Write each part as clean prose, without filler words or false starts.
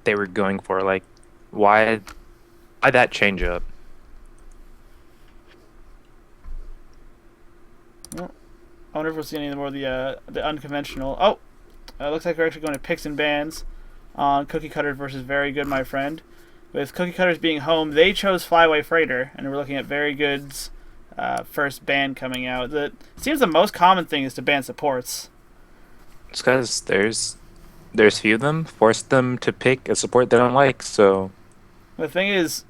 they were going for. Like, why that change up? Well, I wonder if we'll see any more of the unconventional. Oh, looks like we're actually going to picks and bans on Cookie Cutters versus Very Good, my friend. With Cookie Cutters being home, they chose Flyway Freighter, and we're looking at Very Good's first ban coming out. It seems the most common thing is to ban supports. It's because there's few of them. Force them to pick a support they don't like. So The thing is,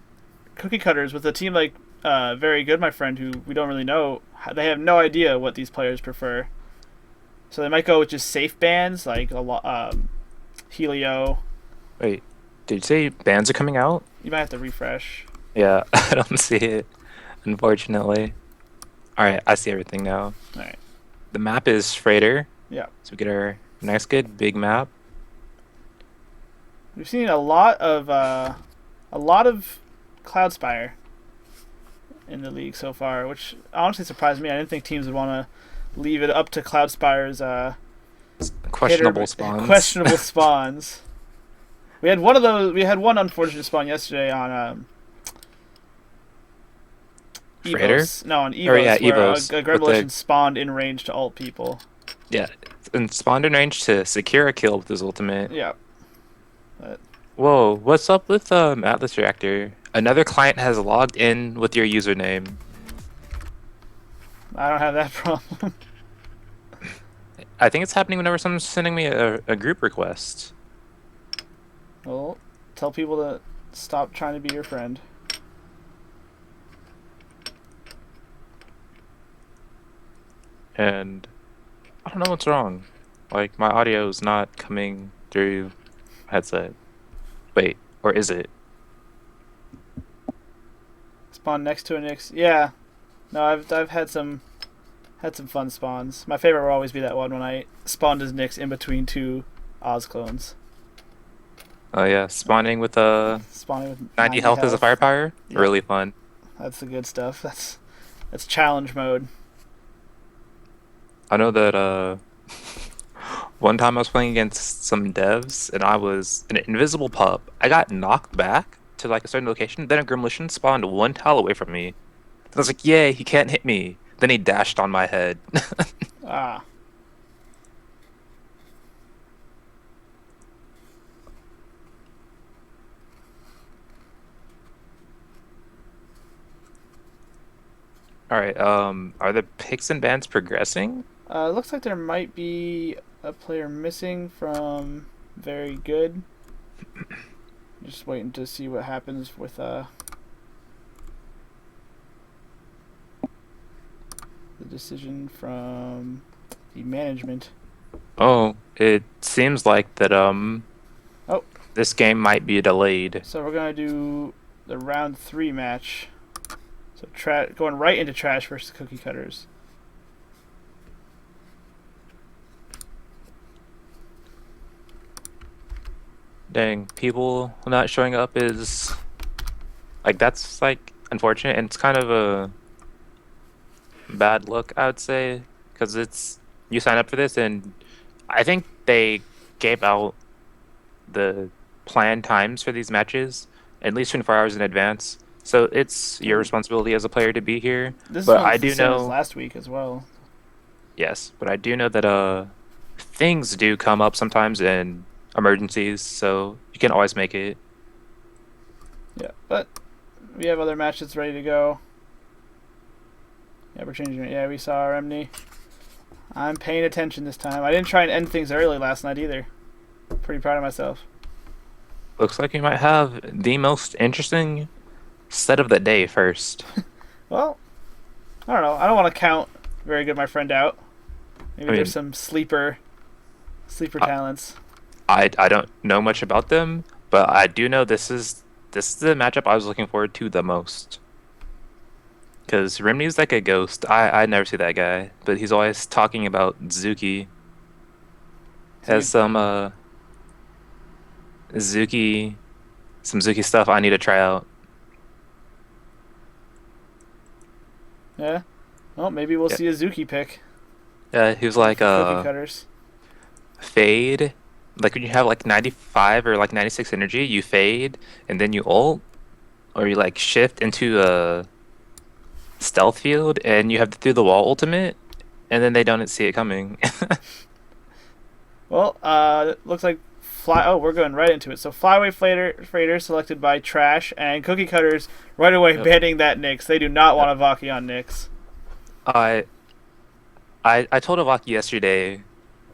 Cookie Cutters with a team like Very Good, my friend, who we don't really know, they have no idea what these players prefer. So they might go with just safe bans like Helio. wait, did you say bands are coming out? You might have to refresh. Yeah, I don't see it, unfortunately. All right, I see everything now. All right. The map is Freighter, Yeah. so we get our next good big map. We've seen a lot of Cloudspire in the league so far, which honestly surprised me. I didn't think teams would want to leave it up to Cloudspire's Questionable spawns. questionable spawns. We had one of those. We had one unfortunate spawn yesterday on Freighter? Evos. No, on Or yeah, Evos, where Evos a with the Gremlin spawned in range to ult people. yeah, and spawned in range to secure a kill with his ultimate. Yeah, but Whoa, what's up with Atlas Reactor? Another client has logged in with your username. I don't have that problem. I think it's happening whenever someone's sending me a group request. Well, tell people to stop trying to be your friend. And I don't know what's wrong. Like my audio is not coming through headset. Wait, or is it? Spawn next to a Nyx. Yeah. No, I've had some fun spawns. My favorite will always be that one when I spawned as Nyx in between two Oz clones. Oh yeah, spawning with Spawning with 90 90 health as a health. firepower. Yep, Really fun. that's the good stuff. That's challenge mode. I know that one time I was playing against some devs and I was an invisible pup. I got knocked back to like a certain location, then a Grimlishan spawned one tile away from me. I was like, yay, he can't hit me. Then he dashed on my head. Ah, Alright, are the picks and bans progressing? looks like there might be a player missing from Very Good. Just waiting to see what happens with the decision from the management. Oh, it seems like that Oh, this game might be delayed. so we're gonna do the round three match. So going right into trash versus cookie cutters. Dang, people not showing up is like that's like unfortunate and it's kind of a bad look, I would say, because it's you sign up for this and I think they gave out the planned times for these matches at least 24 hours in advance. So it's your And responsibility as a player to be here. this But I one's the do same as know, last week as well. yes, but I do know that things do come up sometimes in emergencies, so you can always make it. Yeah, but we have other matches ready to go. Yeah, we're changing it. Yeah, we saw our Emney. I'm paying attention this time. I didn't try and end things early last night either. Pretty proud of myself. Looks like we might have the most interesting set of the day first. Well, I don't know. I don't want to count Very Good, my friend, out. I Maybe there's mean, some sleeper I, talents. I don't know much about them, but I do know this is the matchup I was looking forward to the most. Because Rimney's like a ghost. I never see that guy, but he's always talking about Zuki. So Has you, Zuki some Zuki stuff I need to try out. yeah. Well, maybe we'll Yeah, see a Zuki pick yeah. He was like for cookie cutters. Fade Like when you have like 95 or like 96 energy, you fade and then you ult, or you like shift into a stealth field and you have the through the wall ultimate, and then they don't see it coming. Well, looks like fly. Oh, we're going right into it. So Flyway Freighter selected by Trash and Cookie Cutters right away Yep. banning that Nyx. They do not Yep. want a Vaki on Nyx. I I told Avaki yesterday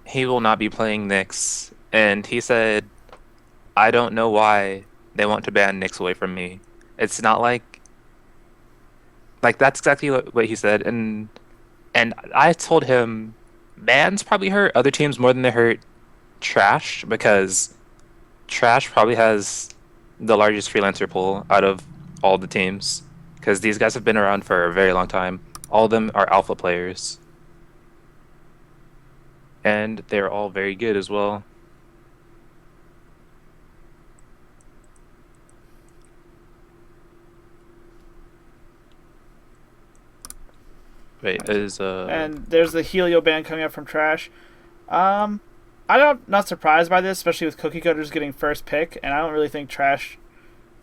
he will not be playing Nyx, and he said, I don't know why they want to ban Nyx away from me. It's not like that's exactly what he said, and I told him bans probably hurt other teams more than they hurt Trash, because Trash probably has the largest freelancer pool out of all the teams, because these guys have been around for a very long time. All of them are alpha players, and they're all very good as well. Wait, is And there's the Helio ban coming up from Trash. Um, I'm not surprised by this, especially with Cookie Cutters getting first pick, and I don't really think Trash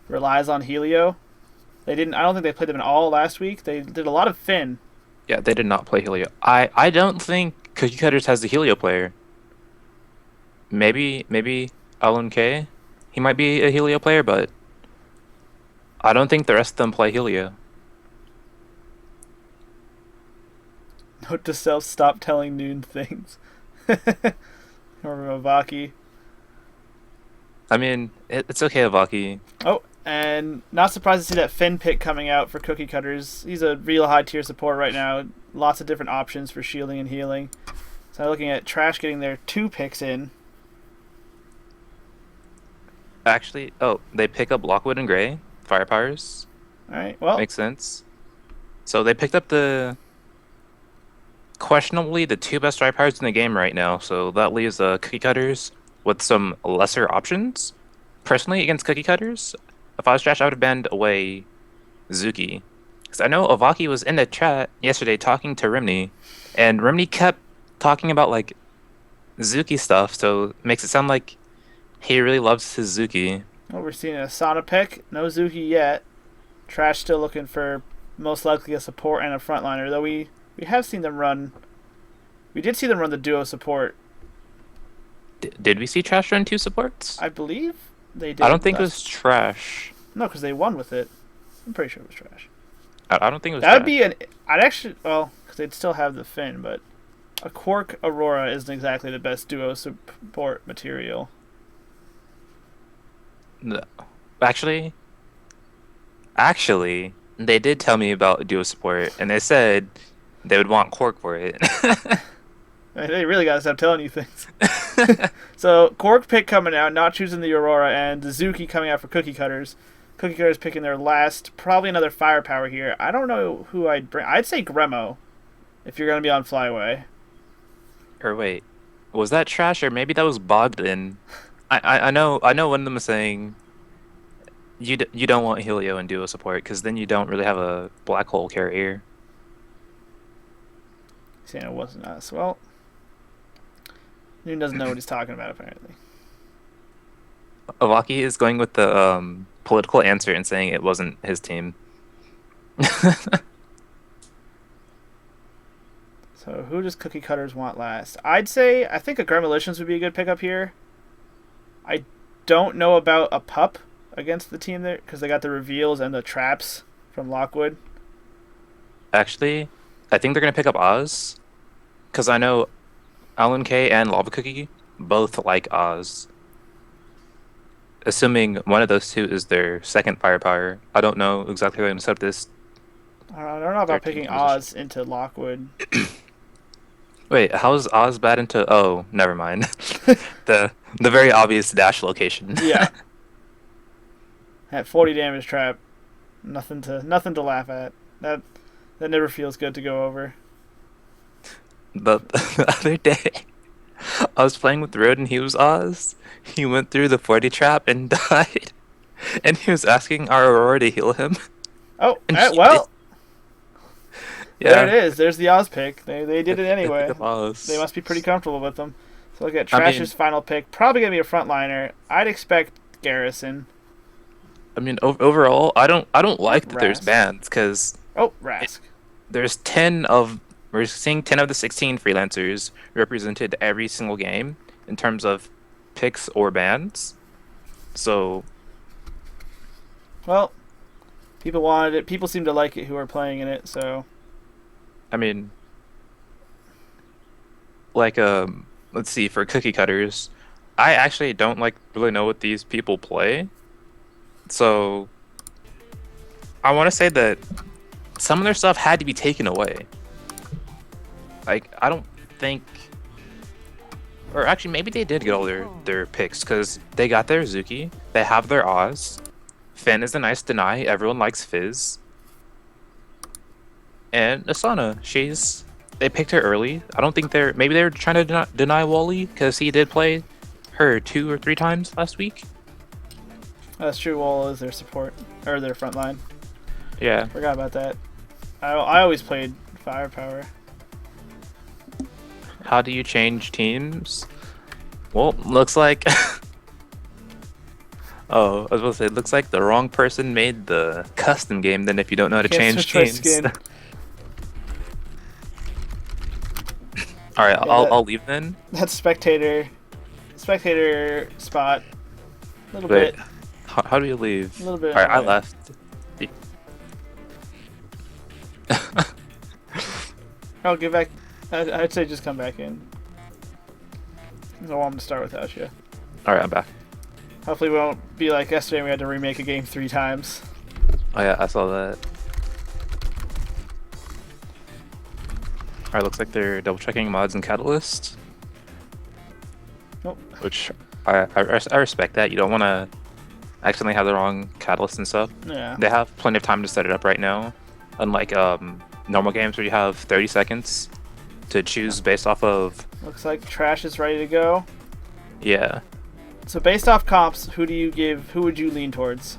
relies on Helio. They didn't. I don't think they played them at all last week. They did a lot of Finn. yeah, they did not play Helio. I don't think Cookie Cutters has the Helio player. Maybe Alan K. He might be a Helio player, but I don't think the rest of them play Helio. Note to self: stop telling Noon things. Or Mavaki. I mean, it's okay, Avaki. Oh, and not surprised to see that Finn pick coming out for Cookie Cutters. He's a real high tier support right now. Lots of different options for shielding and healing. So looking at Trash getting their 2 picks in. Actually, oh, they pick up Lockwood and Gray, Firepowers. All right. Well, Makes sense. So they picked up questionably the 2 best Firepowers in the game right now. So that leaves Cookie Cutters with some lesser options. Personally, against Cookie Cutters, if I was Trash, I would have banned away Zuki. Because I know Avaki was in the chat yesterday talking to Rimney, and Rimney kept talking about like Zuki stuff, so it makes it sound like he really loves his Zuki. well, we're seeing a Sana pick. No Zuki yet. Trash still looking for most likely a support and a frontliner, though we have seen them run. We did see them run the duo support. Did we see Trash run 2 supports? I believe they did. I don't think it was Trash. No, because they won with it. I'm pretty sure it was Trash. I don't think it was That would Trash. be an. I'd actually. Well, because they'd still have the Finn, but a Quark Aurora isn't exactly the best duo support material. No. Actually, actually, they did tell me about duo support, and they said they would want Cork for it. I mean, they really gotta stop telling you things. So Quark pick coming out, not choosing the Aurora, and the Zuki coming out for Cookie Cutters. Cookie Cutters picking their last, probably another firepower here. I don't know who I'd bring. I'd say Gremo, if you're gonna be on Flyway. Or wait, was that Trash, or maybe that was Bogdan? I know one of them is saying you don't want Helio and duo support, because then you don't really have a black hole carrier. Saying it wasn't us. Well, Noon doesn't know what he's talking about apparently. Avaki is going with the political answer and saying it wasn't his team. So who does Cookie Cutters want last? I think a Gremlicians would be a good pickup here. I don't know about a pup against the team there because they got the reveals and the traps from Lockwood. Actually, I think they're gonna pick up Oz, because I know Alan K and Lava Cookie both like Oz. Assuming one of those 2 is their second firepower. I don't know exactly how they're gonna set up this. I don't know about 13 picking position. Oz into Lockwood. Wait, how's Oz bad into? Oh, never mind. The very obvious dash location. Yeah, at 40 damage trap, nothing to laugh at. That never feels good to go over. The other day, I was playing with Road and he was Oz. He went through the 40 trap and died. And he was asking our Aurora to heal him. Oh, And she did. well, Yeah. there it is. There's the Oz pick. They did it They anyway. picked up Oz. They must be pretty comfortable with them. So look at I mean, Trash's final pick. Probably gonna be a frontliner. I'd expect Garrison. overall, I don't Oh, like that there's Rask. bans because Oh, Rask. there's 10 of we're seeing 10 of the 16 freelancers represented every single game in terms of picks or bans. So, Well, people wanted it. People seem to like it who are playing in it. So I mean, like let's see, for cookie cutters, I actually don't like really know what these people play. So, I want to say that some of their stuff had to be taken away. Like, I don't think, or actually maybe they did get all their picks because they got their Zuki, they have their Oz. Finn is a nice deny. Everyone likes Fizz. And Asana, they picked her early. I don't think maybe they were trying to deny Wally because he did play her 2 or 3 times last week. that's true. Wall is their support or their front line. Yeah. Forgot about that. I always played Firepower. How do you change teams? Well, looks like. Oh, I was supposed to say, it looks like the wrong person made the custom game then if you don't know how to Can't change switch my teams. skin. Alright, Yeah, I'll leave then. that's spectator spot. A little Wait, bit. how do you leave? A little bit. Alright, I Anyway. left. Oh, get back. I'd say just come back in. I don't want them to start without you. Alright, I'm back. Hopefully, we won't be like yesterday. We had to remake a game 3 times. Oh yeah, I saw that. Alright, looks like they're double checking mods and catalyst. Nope. Which I respect that. You don't want to accidentally have the wrong catalyst and stuff. Yeah. They have plenty of time to set it up right now. Unlike normal games where you have 30 seconds to choose based off of. Looks like Trash is ready to go. Yeah. So based off comps, who would you lean towards?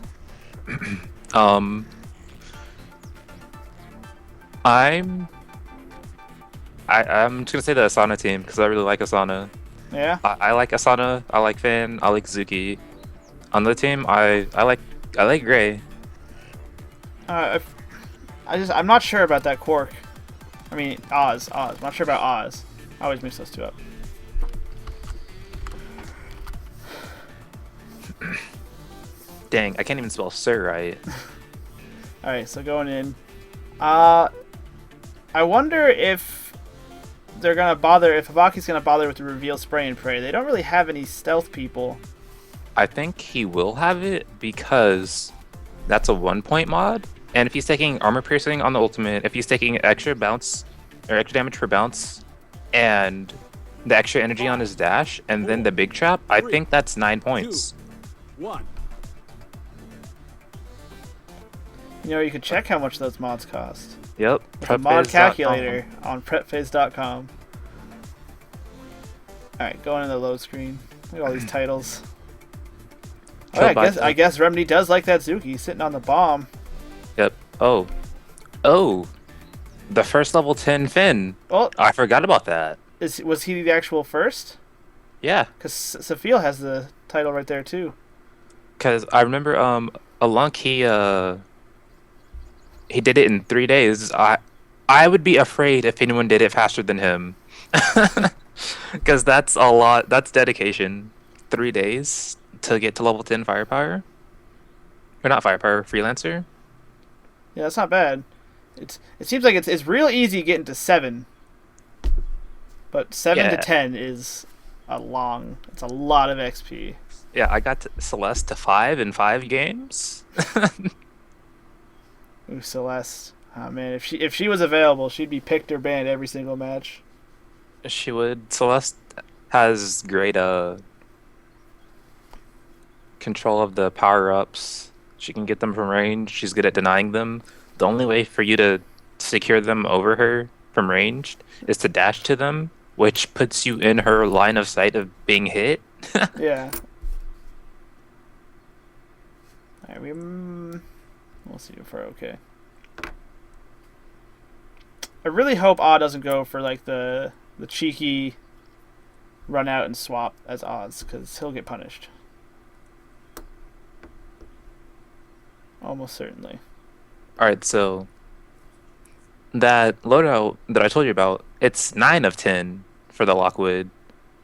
I'm I'm just gonna say the Asana team because I really like Asana. Yeah. I like Asana. I like Finn. I like Zuki. On the team, I like Gray. I'm not sure about that Quark. I mean Oz. I'm not sure about Oz. I always mix those two up. Dang, I can't even spell Sir right. All right, so going in. I wonder if they're gonna bother. If Habaki's gonna bother with the reveal spray and pray. They don't really have any stealth people. I think he will have it because that's a 1 point mod. And if he's taking armor piercing on the ultimate, if he's taking extra bounce or extra damage per bounce, and the extra energy on his dash, and then the big trap, I think that's 9 points. 1. You know, you could check how much those mods cost. Yep. With a mod calculator on prepphase.com. Alright, going in the load screen. Look at all these titles. Oh, yeah, I guess Remedy does like that Zuki sitting on the bomb. Yep. Oh. The first level 10 Finn. Oh, I forgot about that. was he the actual first? Yeah. Because Sophia has the title right there too. Because I remember Alunk, he did it in 3 days. I would be afraid if anyone did it faster than him. Because that's a lot. That's dedication. 3 days to get to level 10 firepower. Or not firepower, freelancer. Yeah, that's not bad. It seems like it's real easy getting to 7. But 7 to 10 is it's a lot of XP. Yeah, I got Celeste to 5 in 5 games. Ooh, Celeste. Oh man, if she was available, she'd be picked or banned every single match. She would. Celeste has great control of the power-ups. She can get them from range. She's good at denying them. The only way for you to secure them over her from range is to dash to them, which puts you in her line of sight of being hit. Yeah. Alright, we'll see if we're okay. I really hope Ah doesn't go for like the cheeky run out and swap as Oz because he'll get punished. Almost certainly. All right, so that loadout that I told you about, it's 9 of 10 for the Lockwood.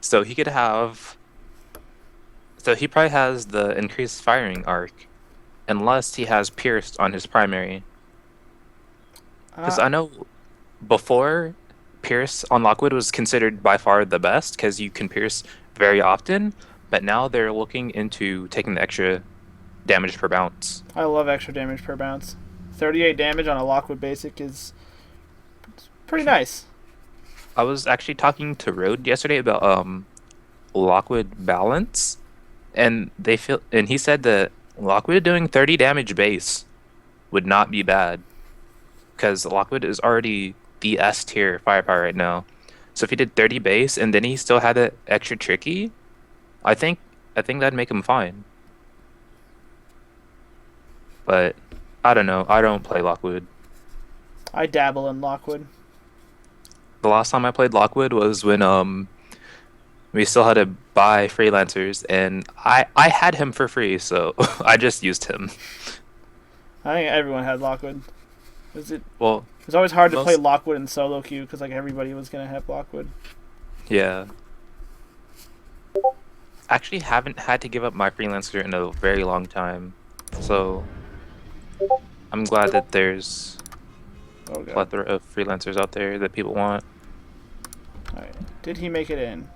So he could have. So he probably has the increased firing arc, unless he has pierced on his primary. Because Uh, I know before, pierce on Lockwood was considered by far the best because you can pierce very often, but now they're looking into taking the extra damage per bounce. I love extra damage per bounce. 38 damage on a Lockwood basic is pretty nice. I was actually talking to Road yesterday about Lockwood balance, and he said that Lockwood doing 30 damage base would not be bad because Lockwood is already the S tier firepower right now. So if he did 30 base and then he still had it extra tricky, I think that'd make him fine. But I don't know. I don't play Lockwood. I dabble in Lockwood. The last time I played Lockwood was when we still had to buy freelancers, and I had him for free, so I just used him. I think everyone had Lockwood. Is it? Well, It was always hard to most play Lockwood in solo queue because like everybody was gonna have Lockwood. yeah. Actually haven't had to give up my freelancer in a very long time. So I'm glad that there's Oh a god. plethora of freelancers out there that people want. Alright. Did he make it in?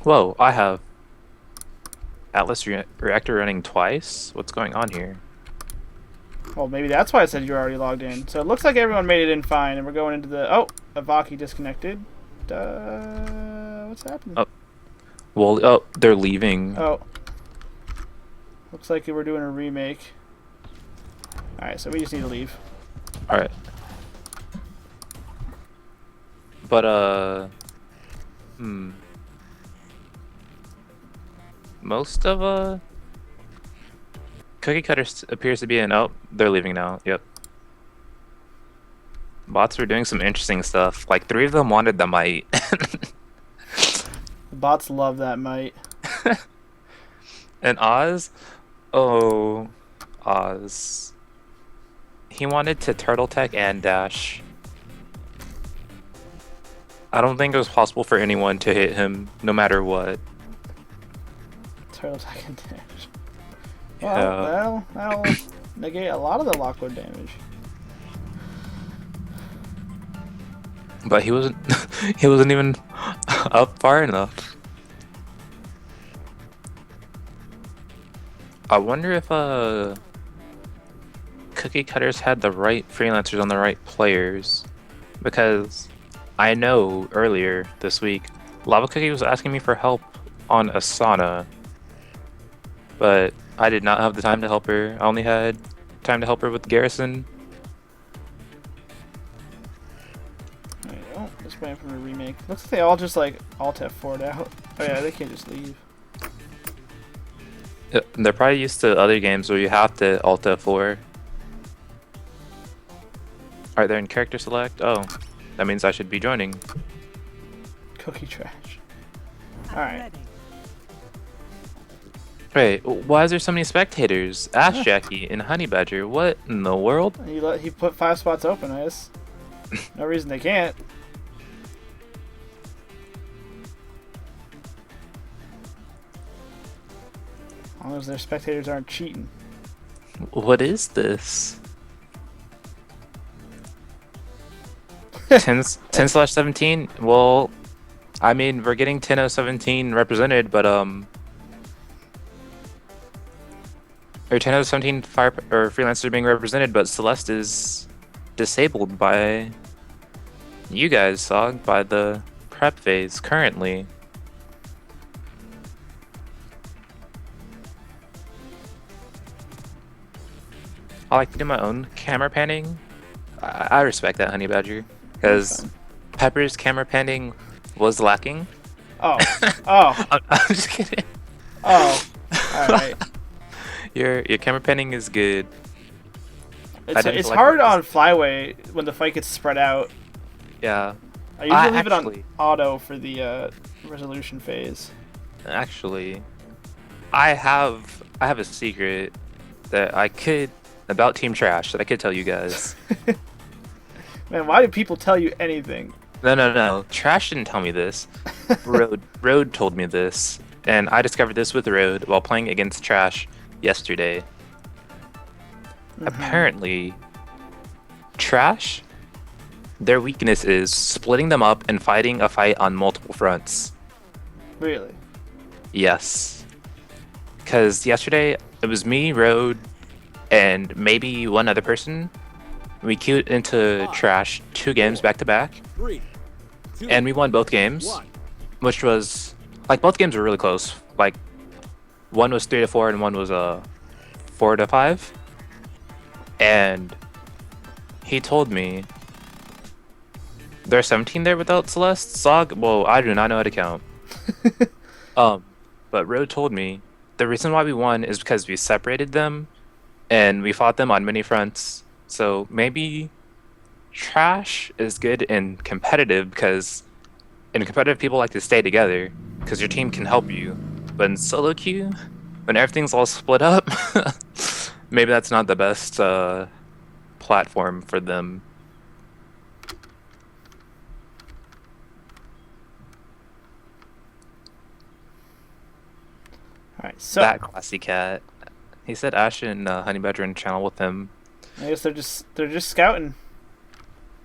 Whoa, I have Atlas Reactor running twice? What's going on here? Well, maybe that's why it said you're already logged in. So it looks like everyone made it in fine, and we're going into the... Oh! Avaki disconnected. What's happening? Oh. Well, oh, they're leaving. Oh. Looks like we're doing a remake. Alright, so we just need to leave. Alright. But, most of, Cookie Cutter appears to be in... Oh, they're leaving now. Yep. Bots were doing some interesting stuff. Like, 3 of them wanted the might. The bots love that might. And Oz? Oh, Oz. He wanted to turtle tech and dash. I don't think it was possible for anyone to hit him, no matter what. Turtle attack and dash. Yeah. Well, that'll negate a lot of the Lockwood damage. But he wasn't he wasn't even up far enough. I wonder if Cookie Cutters had the right freelancers on the right players, because I know earlier this week Lava Cookie was asking me for help on Asana, but I did not have the time to help her. I only had time to help her with Garrison. Oh, just waiting for a remake. Looks like they all just like Alt F4'd out. Oh yeah, they can't just leave. They're probably used to other games where you have to Alt F4. Alright, they're in character select. Oh, that means I should be joining. Cookie trash. Alright. Wait, why is there so many spectators? Ash Jackie and Honey Badger, what in the world? He put 5 spots open, I guess. No reason they can't. As long as their spectators aren't cheating. What is this? 10/17? Well, I mean, we're getting 10/17 represented, but or 10/17 fire or freelancers being represented, but Celeste is disabled by you guys, Sog, by the prep phase currently. I like to do my own camera panning. I respect that, Honey Badger, because Pepper's camera panning was lacking. Oh. Oh. I'm just kidding. Oh. Alright. Your camera panning is good. It's hard on Flyway when the fight gets spread out. Yeah. I I usually leave it on actually, auto for the resolution phase. actually, I have a secret that I could about Team Trash that I could tell you guys. Man, why do people tell you anything? No, no, no. Trash didn't tell me this. Road told me this, and I discovered this with Road while playing against Trash yesterday. Mm-hmm. Apparently, Trash, their weakness is splitting them up and fighting a fight on multiple fronts. Really? Yes. Because yesterday it was me, Road, and maybe one other person. We queued into Trash 2 games back to back, and we won both games, which was like both games were really close. Like one was 3-4 and one was 4-5. And he told me there's 17 there without Celeste. Sog, well, I do not know how to count. Um, but Road told me the reason why we won is because we separated them and we fought them on many fronts. So maybe Trash is good in competitive because in competitive people like to stay together because your team can help you. But in solo queue, when everything's all split up, maybe that's not the best platform for them. All right. So That classy cat. He said Ash and Honey Badger in channel with him. I guess they're just scouting.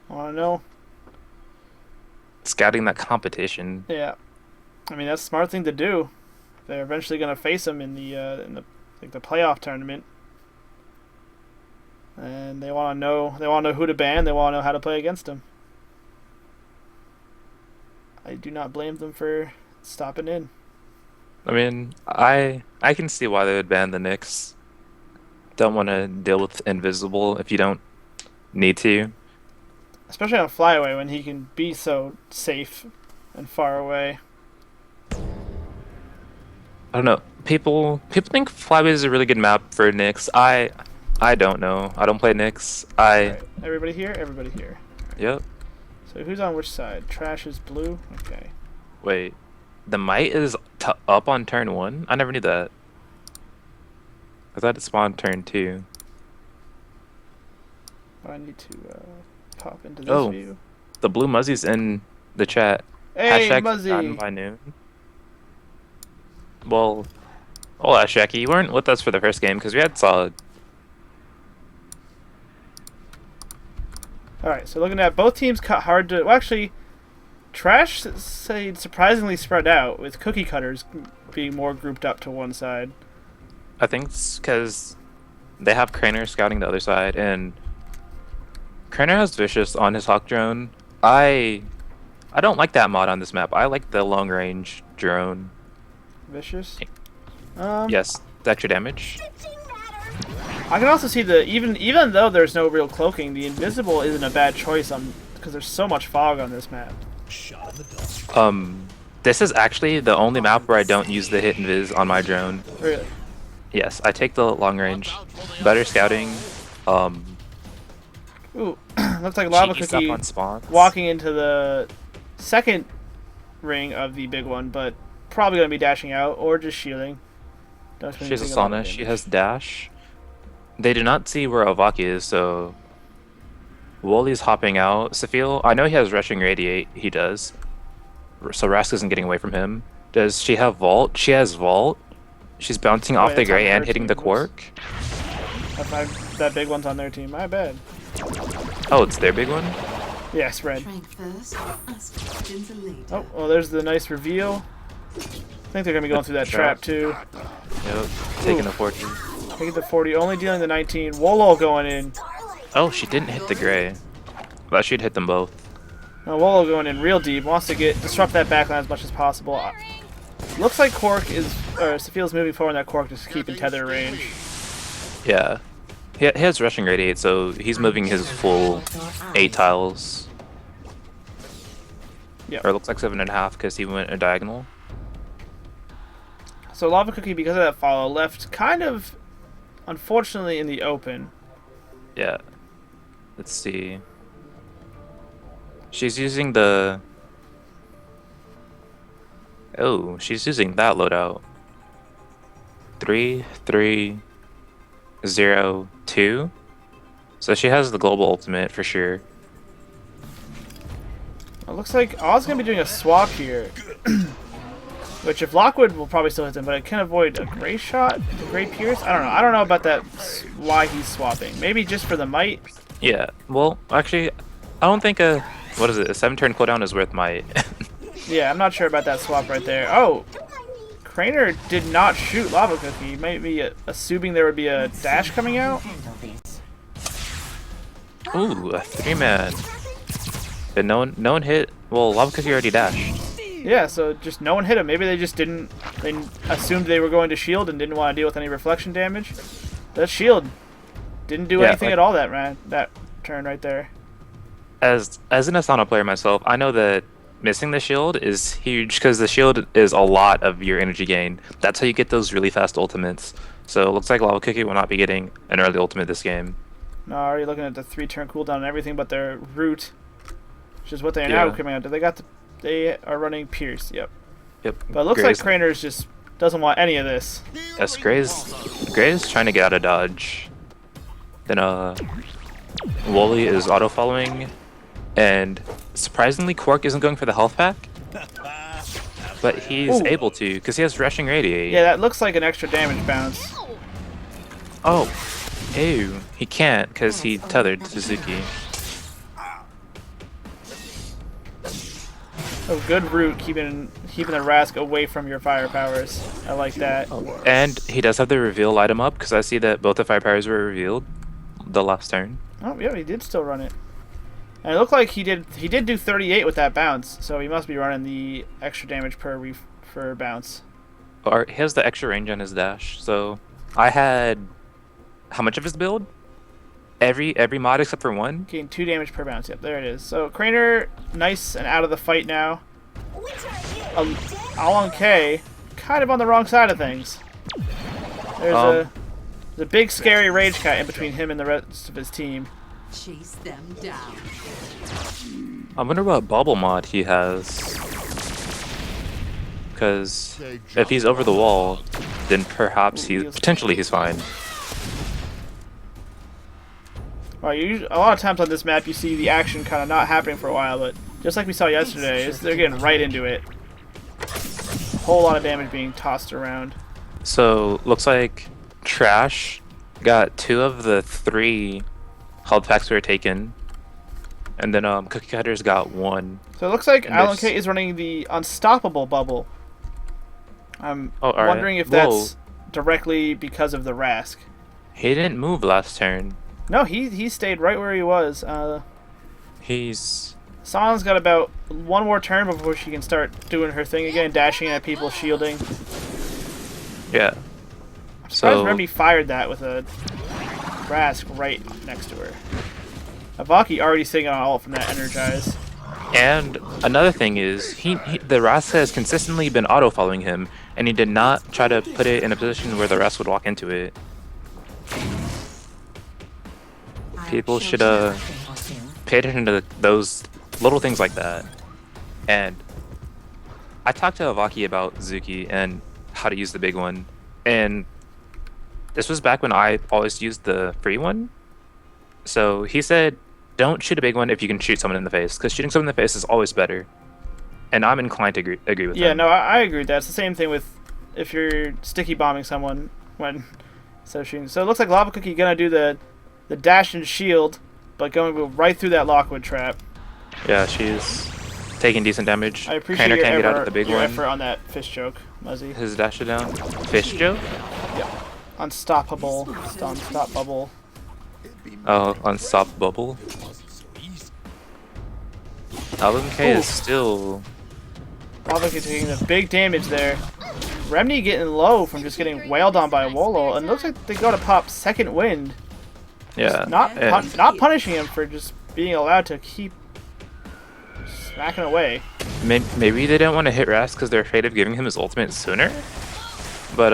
I want to know. Scouting that competition. Yeah. I mean, that's a smart thing to do. They're eventually going to face them in the like the playoff tournament, and they want to know who to ban. They want to know how to play against them. I do not blame them for stopping in, I mean, I can see why they would ban the Knicks. Don't want to deal with Invisible if you don't need to. especially on Flyaway when he can be so safe and far away. I don't know. People think Flybase is a really good map for Knicks. I don't know. I don't play Knicks. All right, everybody here, everybody here. Yep. So who's on which side? Trash is blue. Okay. Wait. The Might is up on turn 1? I never knew that. I thought it spawned turn 2. I need to pop into this Oh. view. The Blue Muzzy's in the chat. Hey, Hashtag Muzzy. forgotten by noon. Well, hola, Shaki. You weren't with us for the first game because we had solid. All right. So looking at both teams cut hard to. Well, actually, Trash stayed surprisingly spread out with Cookie Cutters being more grouped up to one side. I think it's because they have Craner scouting the other side, and Craner has Vicious on his Hawk drone. I don't like that mod on this map. I like the long range drone. Vicious. Yes, the extra damage. I can also see the even though there's no real cloaking, the invisible isn't a bad choice on because there's so much fog on this map. This is actually the only map where I don't use the hit and viz on my drone. Really. Yes, I take the long range. Better scouting. Ooh, looks like Lava Cheeky stuff Cookie on spawns. walking into the second ring of the big one, but probably gonna be dashing out or just shielding. She has a sauna. She has dash. They do not see where Avaki is, so Wooly's hopping out. Safil, I know he has rushing radiate. He does. So Rask isn't getting away from him. Does she have vault? She has vault. She's bouncing off the that's on gray her and hitting team. the quark. That big one's on their team. My bad. Oh, it's their big one? Yes, red. Strength first, ask questions later. Oh, well, there's the nice reveal. I think they're gonna be going through that trap too. Yep, taking the 40. Taking the 40, only dealing the 19. Wolo going in. Oh, she didn't hit the gray. But she'd hit them both. No, Wolo going in real deep. Wants to disrupt that backline as much as possible. Looks like Safil's moving forward in that Cork to keep in tether range. Yeah. He has rushing radiate, so he's moving his full 8 tiles. Yep. Or it looks like 7.5 because he went a diagonal. So Lava Cookie, because of that follow, left kind of, unfortunately, in the open. Yeah. Let's see. She's using the... Oh, she's using that loadout. 3-3-0-2. So she has the global ultimate for sure. It looks like Oz gonna be doing a swap here. Which, if Lockwood will probably still hit them, but it can avoid a Gray shot, the Gray Pierce. I don't know. I don't know about that. Why he's swapping? Maybe just for the might. Yeah. Well, actually, I don't think a what is it? A 7-turn cooldown is worth might. Yeah, I'm not sure about that swap right there. Oh, Craner did not shoot Lava Cookie. He might be assuming there would be a dash coming out. Ooh, a 3-man. But no one hit. Well, Lava Cookie already dashed. Yeah, so just no one hit him. Maybe they just didn't. They assumed they were going to shield and didn't want to deal with any reflection damage. That shield didn't do anything at all that turn right there. As an Asana player myself, I know that missing the shield is huge because the shield is a lot of your energy gain. That's how you get those really fast ultimates. So it looks like Lava Cookie will not be getting an early ultimate this game. No, already looking at the 3-turn cooldown and everything but their root, which is what they are now coming out to. They are running Pierce, yep. But it looks like Craner's just doesn't want any of this. Yes, Gray's trying to get out of dodge. Then Wooly is auto following, and surprisingly Quark isn't going for the health pack. But he's able to because he has rushing radiate. Yeah, that looks like an extra damage bounce. Oh, ew. He can't because he tethered Suzuki. Oh, good root keeping the Rask away from your fire powers. I like that. And he does have the reveal item up because I see that both the fire powers were revealed the last turn. Oh yeah, he did still run it. And it looked like he did do 38 with that bounce, so he must be running the extra damage per bounce. Or he has the extra range on his dash. So I had how much of his build? Every mod except for one. Gain 2 damage per bounce. Yep, there it is. So Craner, nice and out of the fight now. Alan K, kind of on the wrong side of things. There's a big scary rage cat in between him and the rest of his team. Chase them down. I wonder what bubble mod he has. Because if he's over the wall, then perhaps potentially he's fine. Well, a lot of times on this map you see the action kind of not happening for a while, but just like we saw yesterday, they're getting right into it. A whole lot of damage being tossed around. So looks like Trash got 2 of the 3 health packs were taken, and then Cookie Cutter's got 1. So it looks like Alan K is running the unstoppable bubble. I'm wondering if that's directly because of the Rask. He didn't move last turn. No, he stayed right where he was. San's got about 1 more turn before she can start doing her thing again, dashing at people, shielding. Yeah. I'm surprised Remedy fired that with a Rask right next to her. Avaki already sitting on ult from that Energize. And another thing is, the Rask has consistently been auto-following him, and he did not try to put it in a position where the Rask would walk into it. People should pay attention to those little things like that. And I talked to Avaki about Zuki and how to use the big one, and this was back when I always used the free one. So he said, don't shoot a big one if you can shoot someone in the face, because shooting someone in the face is always better. And I'm inclined to agree with him. Yeah, no, I agree with that. It's the same thing with if you're sticky bombing someone when shooting. So it looks like Lava Cookie gonna do the dash and shield, but going to go right through that Lockwood trap. Yeah, she's taking decent damage. I appreciate your effort on that fish choke, Muzzy. His dash it down. Fish choke? Yep. Unstoppable. Unstop bubble. Oh, unstop bubble. Alan K is still... Lava Cookie taking the big damage there. Remedy getting low from just getting wailed on by Wolo, and it looks like they go to pop Second Wind. Yeah. Not punishing him for just being allowed to keep smacking away. Maybe they didn't want to hit Rask because they're afraid of giving him his ultimate sooner. But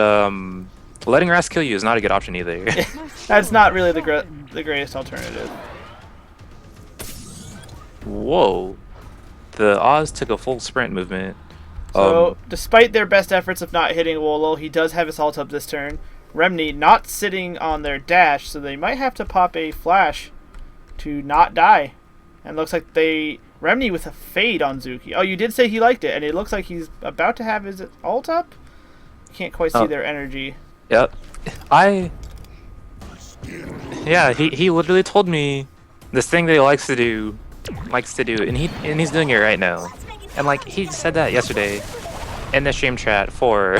letting Rask kill you is not a good option either. That's not really the greatest alternative. Whoa. the Oz took a full sprint movement. So, despite their best efforts of not hitting Wolo, he does have his ult up this turn. Remni not sitting on their dash, so they might have to pop a flash to not die. And looks like Remni with a fade on Zuki. Oh, you did say he liked it, and it looks like he's about to have his ult up? Can't quite see their energy. Yep. Yeah, he literally told me this thing that he likes to do, and he's doing it right now. And like he said that yesterday in the stream chat for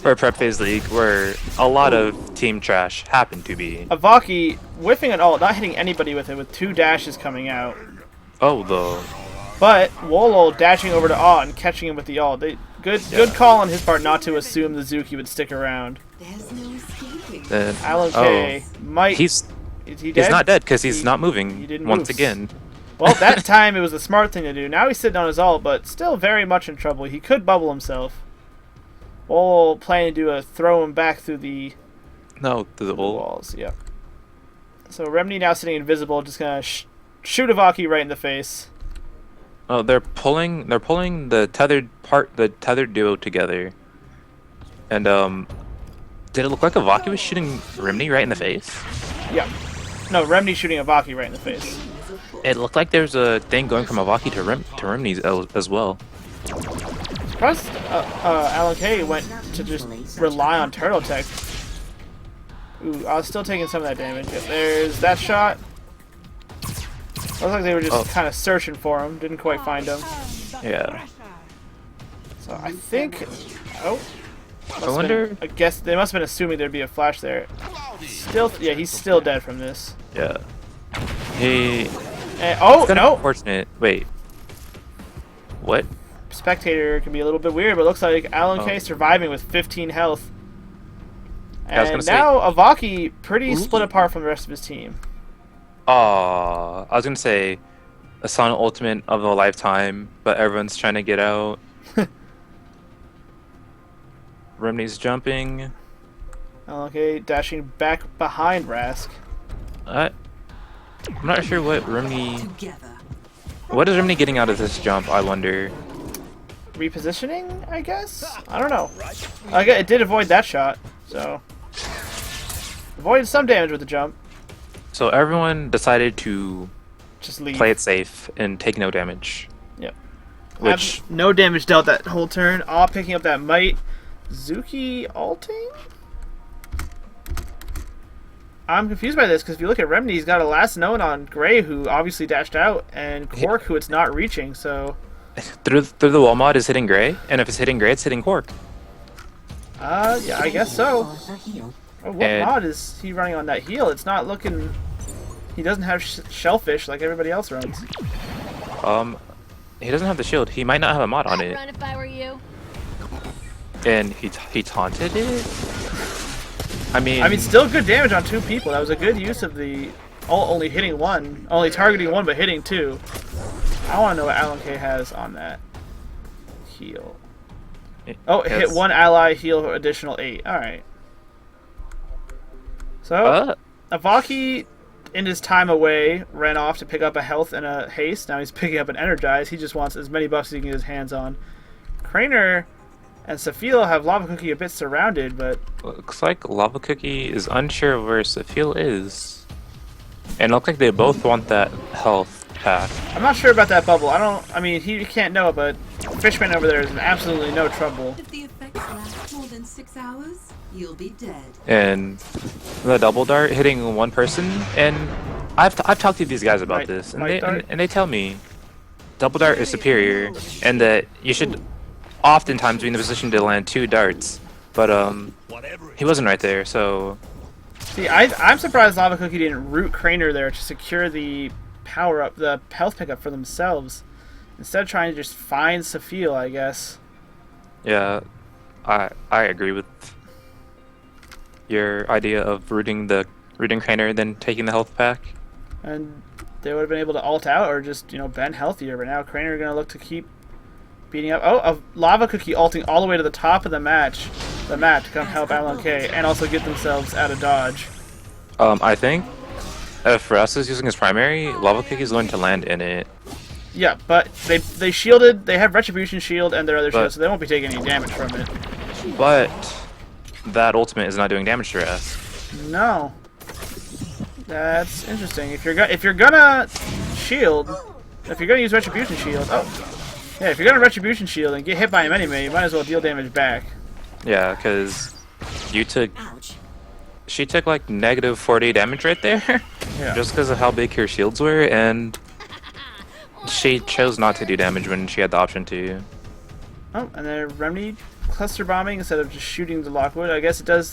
Prep Phase League, where a lot of team trash happened to be. Avaki whiffing an ult, not hitting anybody with it, with 2 dashes coming out. Oh, the. But Wolo dashing over to Aw and catching him with the ult. Good call on his part not to assume the Zuki would stick around. There's no escaping. Alan K might. He's he dead? not dead because he's not moving. He didn't once move. again. Well, that time it was the smart thing to do. Now he's sitting on his ult, but still very much in trouble. He could bubble himself. Wolo planning to do a throw him back through the through the ult. walls. Yep. So Remni now sitting invisible, just gonna shoot Avaki right in the face. Oh, they're pulling the tethered duo together. And did it look like Avaki was shooting Remni right in the face? Yep. No, Remni shooting Avaki right in the face. It looked like there's a thing going from Avaki to Remni as well. Surprised Alan K went to just rely on Turtle Tech. Ooh, I was still taking some of that damage. Yep, there's that shot. Looks like they were just kind of searching for him. Didn't quite find him. Yeah. So I think... Oh. I wonder... I guess they must have been assuming there'd be a flash there. Still... Yeah, he's still dead from this. Yeah. He... oh, no! Unfortunate. Wait. What? Spectator can be a little bit weird, but it looks like Alan K surviving with 15 health. And now Avaki pretty split apart from the rest of his team. I was gonna say a Sonic Ultimate of a lifetime, but everyone's trying to get out. Remni's jumping. Okay, dashing back behind Rask. I'm not sure what Remni... Together. What is Remni getting out of this jump, I wonder? Repositioning, I guess? I don't know. It did avoid that shot, so... Avoided some damage with the jump. So everyone decided to just leave. Play it safe and take no damage. Yep. Which... no damage dealt that whole turn. All picking up that might. Zuki ulting? I'm confused by this, because if you look at Remni, he's got a last note on Gray, who obviously dashed out, and Quark, who it's not reaching, so... Through the wall mod is hitting Gray, and if it's hitting Gray, it's hitting Quark. Yeah, I guess so. Oh, what mod is he running on that heal? It's not looking... He doesn't have Shellfish like everybody else runs. He doesn't have the shield. He might not have a mod on it. Run if I were you. And he taunted it? I mean, still good damage on 2 people. That was a good use of the only hitting 1. Only targeting 1, but hitting 2. I want to know what Alan K has on that heal. Oh, hit 1 ally, heal additional 8. Alright. So, Avaki, in his time away, ran off to pick up a health and a haste. Now he's picking up an energize. He just wants as many buffs as he can get his hands on. Craner and Safil have Lava Cookie a bit surrounded, but... Looks like Lava Cookie is unsure of where Safil is. And it looks like they both want that health pack. I'm not sure about that bubble. I mean, he can't know it, but Fishman over there is in absolutely no trouble. If the effects last more than 6 hours, you'll be dead. And the double dart hitting one person, and I've talked to these guys about this, and they tell me double dart is superior, and that you should oftentimes be in the position to land 2 darts, but he wasn't right there, so... See, I'm surprised Lava Cookie didn't root Craner there to secure the power-up, the health pickup for themselves, instead of trying to just find Safil, I guess. Yeah, I agree with your idea of rooting Craner, then taking the health pack. And they would have been able to ult out or just, been healthier, but now Craner are going to look to keep beating up. Oh, a Lava Cookie ulting all the way to the top of the map to come help Alan K and also get themselves out of dodge. I think if Russ is using his primary, Lava Cookie is going to land in it. Yeah, but they shielded. They have Retribution Shield and their other shield, But- so they won't be taking any damage from it. But that ultimate is not doing damage to Ras. No. That's interesting. If you're gonna shield, if you're gonna use Retribution Shield, yeah, if you're gonna Retribution Shield and get hit by him anyway, you might as well deal damage back. Yeah, because she took like negative 40 damage right there, Yeah. just because of how big her shields were, and she chose not to do damage when she had the option to. Oh, and then Remedy cluster bombing instead of just shooting the Lockwood. I guess it does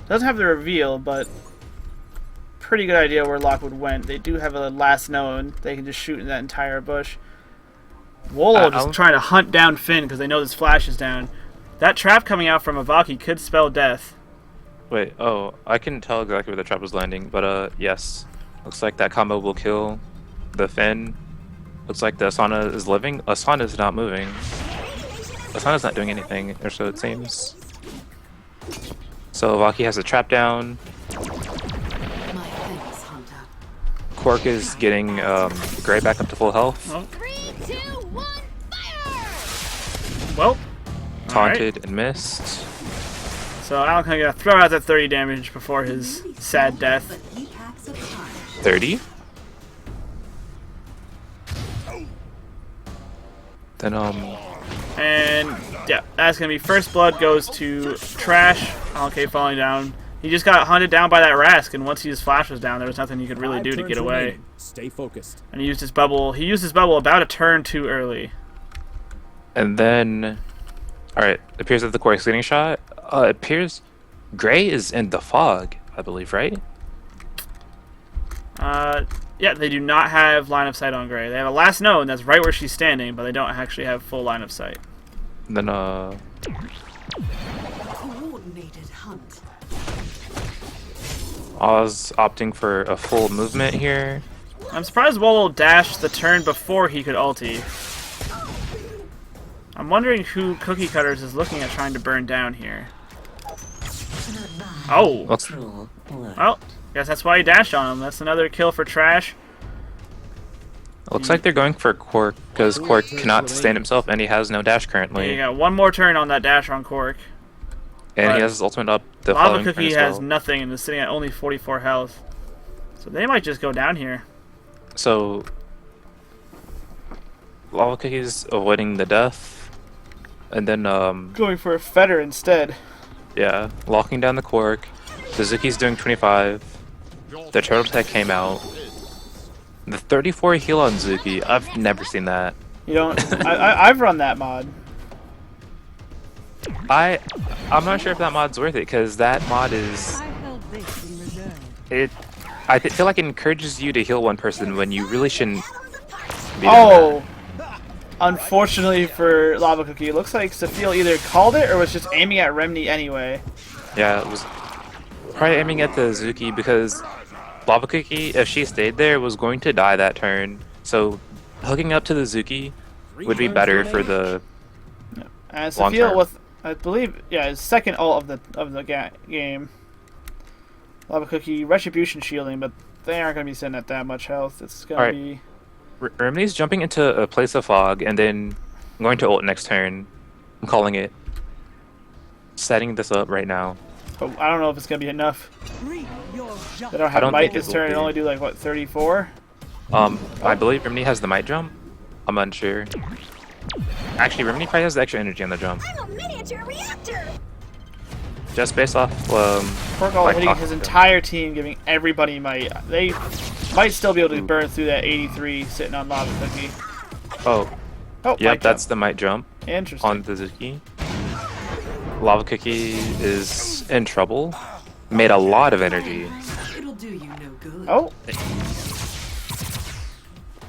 doesn't have the reveal, but pretty good idea where Lockwood went. They do have a last known. They can just shoot in that entire bush. Wolo just trying to hunt down Finn because they know this flash is down. That trap coming out from Avaki could spell death. Wait, oh, I can tell exactly where the trap was landing, but yes. Looks like that combo will kill the Finn. Looks like the Asana is living. Asana is not moving. Asana's not doing anything, or so it seems. So Avaki has a trap down. My thanks, Hunter. Quark is getting Gray back up to full health. Oh. 3, 2, 1, fire! Well, Taunted and missed. so Alec gonna throw out that 30 damage before his sad death. But he packs a punch. 30. Then And yeah, that's gonna be first blood goes to Trash. Okay, falling down. He just got hunted down by that Rask, and once his flash was down, there was nothing he could really do to get away. Stay focused. And he used his bubble. He used his bubble about a turn too early. and then, all right. Appears that the Quark's getting shot. It appears Gray is in the fog, I believe, right? Yeah, they do not have line of sight on Gray. They have a last known that's right where she's standing, but they don't actually have full line of sight. And then Coordinated hunt. Oz opting for a full movement here. I'm surprised Wolo dashed the turn before he could ulti. I'm wondering who Cookie Cutters is looking at trying to burn down here. Oh! Looks Well, guess that's why he dashed on him. That's another kill for Trash. like they're going for Quark because Quark cannot sustain himself and he has no dash You currently. got one more turn on that dash on Cork. And but he has his ultimate up the Lava following turn Cookie as has well. nothing and is sitting at only 44 health. So they might just go down here. So Lava Cookie's avoiding the death. And then Going for a Fetter instead. yeah, locking down the Quark. Suzuki's doing 25. The Turtle Tech came out. The 34 heal on Zuki, I've never seen that. You don't. I've run that mod. I'm not sure if that mod's worth it because that mod is I feel like it encourages you to heal one person when you really shouldn't be doing Oh! Unfortunately for Lava Cookie, it looks like Safiel either called it or was just aiming at Remni anyway. that. Yeah, it was probably aiming at the Zuki because Lava Cookie, if she stayed there, was going to die that turn. So hooking up to the Zuki would be better for the And Long Safiel term. with, I believe, yeah, his second ult of the game. Lava Cookie Retribution shielding, but they aren't going to be sitting at that much health. It's going Alright. to be. Remy's jumping into a place of fog and then going to ult next turn. I'm calling it. Setting this up right now. But I don't know if it's going to be enough. They don't I have don't might think it this will turn and be. only do like what 34. I believe Remny has the might jump. I'm unsure. Actually, Remny probably has the extra energy on the jump. I'm a miniature reactor! Just based off Porkall like hitting talking his to them. entire team, giving everybody might. They might still be able to burn through that 83 sitting on Lava Cookie. Oh, Oh, yep, might that's jump. the might jump Interesting. on the Zuki. Lava Cookie is in trouble. Made a lot of energy. It'll do you no good. Oh.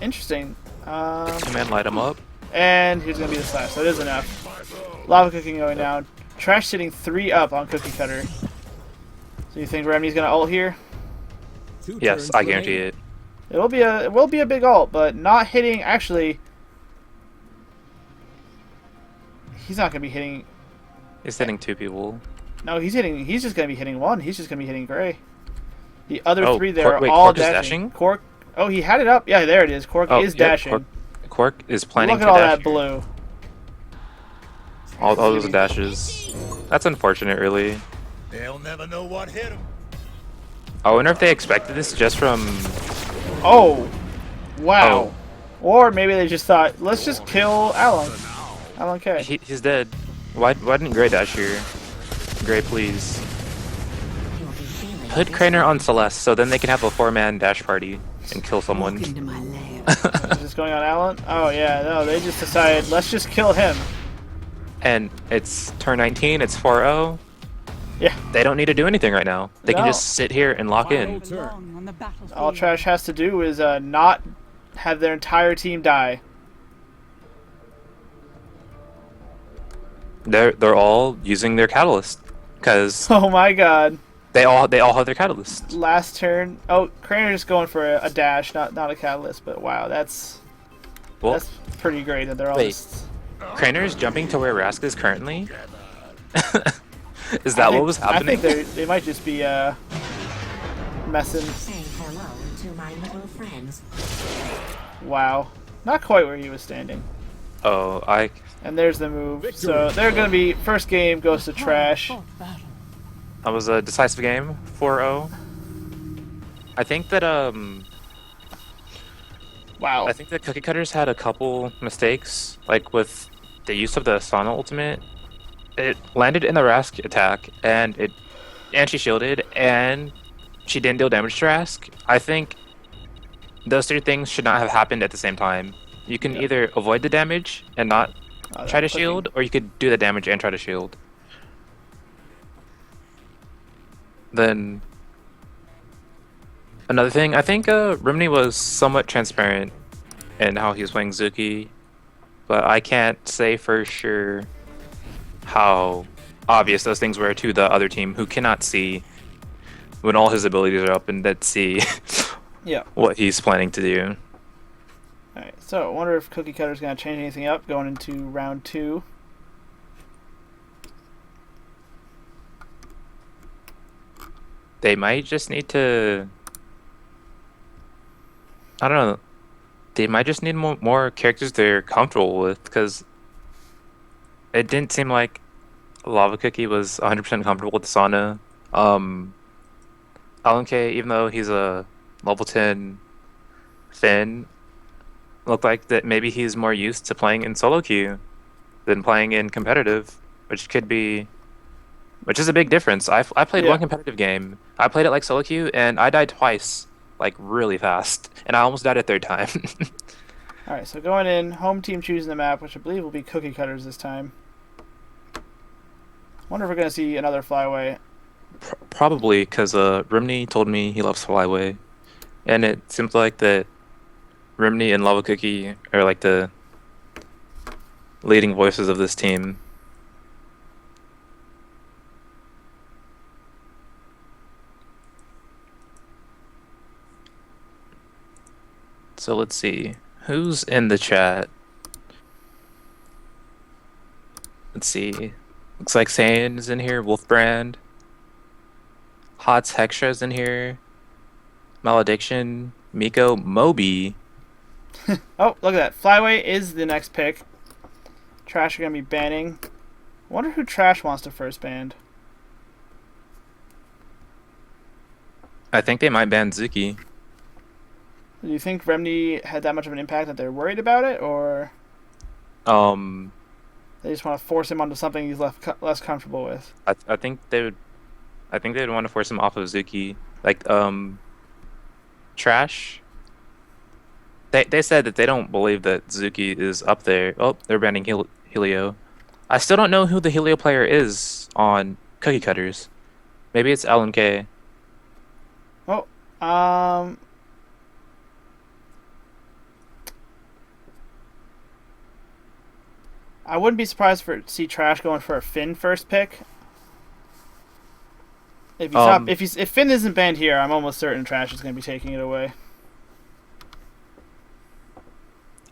Interesting. Two-man light him up. And here's going to be the slash. That is enough. Lava Cookie going down. Trash sitting 3 up on Cookie Cutter. So you think Remy's going to ult here? Yes, I guarantee it. It will be a big ult, but not hitting. Actually, he's not going to be hitting. He's hitting two people. No, he's hitting. He's just going to be hitting one. He's just going to be hitting Gray. The other Oh, 3 there Cork- are wait, all Cork is dashing. dashing? Cork. Oh, he had it up. Yeah, there it is. Cork Oh, is yep, dashing. Cork. Cork is planning Look to at all dash that blue. all those dashes. That's unfortunate, really. They'll never know what hit them. I wonder if they expected this just from. Oh, wow. Oh. Or maybe they just thought, let's just kill Alan. Alan K. He's dead. Why didn't Gray dash here? Gray, please. Put Craner on Celeste so then they can have a 4-man dash party and kill someone. Walk into my lair. Is this going on Alan? Oh yeah, no, they just decided, let's just kill him. And it's turn 19, it's 4-0. Yeah. They don't need to do anything right now. They can No. just sit here and lock in. Belong on the battlefield. All Trash has to do is not have their entire team die. They're all using their catalyst because Oh my god. they all have their catalyst. Last turn. Oh, Craner just going for a dash, not a catalyst, but wow, that's Well, pretty great that they're all Wait. just... Craner's jumping to where Rask is currently. Is I that think- what was happening? I think they might just be messing. Say hello to my little friends. Wow. Not quite where he was standing. Oh, And there's the move. So they're going to be... First game goes to Trash. that was a decisive game, 4-0. I think that Wow. I think the Cookie Cutters had a couple mistakes, like with the use of the Sauna ultimate. It landed in the Rask attack, and she shielded, and she didn't deal damage to Rask. I think those three things should not have happened at the same time. You can either avoid the damage and not try to shield, or you could do the damage and try to shield. Then another thing, I think Rimney was somewhat transparent in how he was playing Zuki, but I can't say for sure how obvious those things were to the other team who cannot see when all his abilities are up and that see Yeah. what he's planning to do. Alright, so I wonder if Cookie Cutter's going to change anything up going into round 2. They might just need to, I don't know, they might just need more characters they're comfortable with, because it didn't seem like Lava Cookie was 100% comfortable with the Sauna. Alan K, even though he's a level 10 Finn, looked like that maybe he's more used to playing in solo queue than playing in competitive, which is a big difference. I played one competitive game. I played it like solo queue, and I died twice, like really fast, and I almost died a third time. Alright, so going in, home team choosing the map, which I believe will be Cookie Cutters this time. Wonder if we're going to see another Flyway. Probably, because Rimney told me he loves Flyway, and it seems like that Rimney and Lava Cookie are like the leading voices of this team. So let's see, who's in the chat? Let's see, looks like Saiyan is in here, Wolfbrand, Hots Hextra's in here, Malediction, Miko, Moby. Oh, look at that. Flyway is the next pick. Trash are going to be banning. Wonder who Trash wants to first ban. I think they might ban Zuki. Do you think Remedy had that much of an impact that they're worried about it, or they just want to force him onto something he's less comfortable with? I think they would. I think they'd want to force him off of Zuki. Like Trash. They said that they don't believe that Zuki is up there. Oh, they're banning Helio. I still don't know who the Helio player is on Cookie Cutters. Maybe it's LMK. Oh, I wouldn't be surprised to see Trash going for a Finn first pick. If Finn isn't banned here, I'm almost certain Trash is going to be taking it away.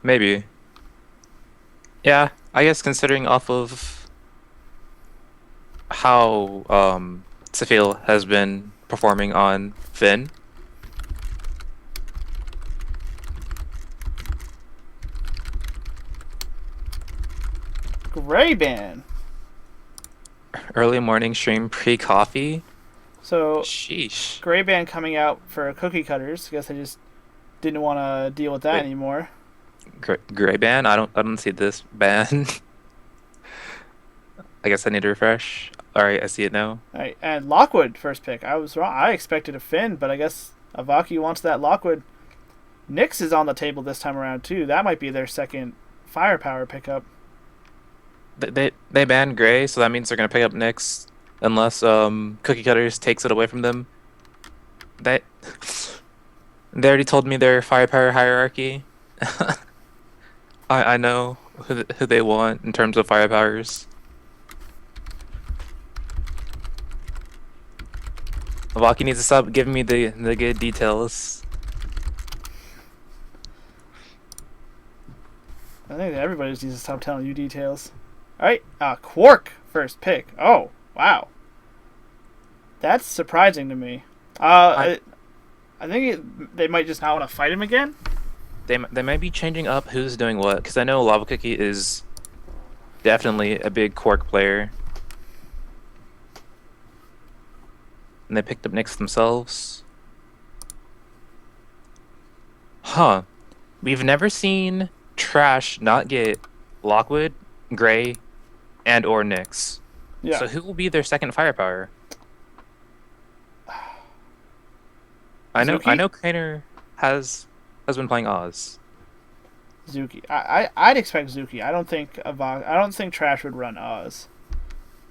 Maybe. Yeah, I guess considering off of how Safil has been performing on Finn. Gray ban. Early morning stream pre-coffee. So Sheesh. Gray ban coming out for cookie cutters. I guess I just didn't want to deal with that Wait. anymore. Gray ban? I don't see this ban. I guess I need to refresh. Alright, I see it now. All right, and Lockwood first pick. I was wrong. I expected a Finn, but I guess Avaki wants that Lockwood. Nyx is on the table this time around too. That might be their second firepower pickup. They banned Gray, so that means they're gonna pick up Nyx unless Cookie Cutters takes it away from them. They they already told me their firepower hierarchy. I know who they want in terms of firepowers. Avaki needs to stop giving me the good details. I think everybody just needs to stop telling you details. All right, Quark first pick. Oh, wow. That's surprising to me. I think they might just not want to fight him again. They might be changing up who's doing what, because I know Lava Cookie is definitely a big Quark player. And they picked up Nyx themselves. Huh. We've never seen Trash not get Lockwood, Gray, and or Nyx. Yeah. So who will be their second firepower? I know Zuki? Craner has been playing Oz. Zuki. I'd expect Zuki. I don't think Trash would run Oz.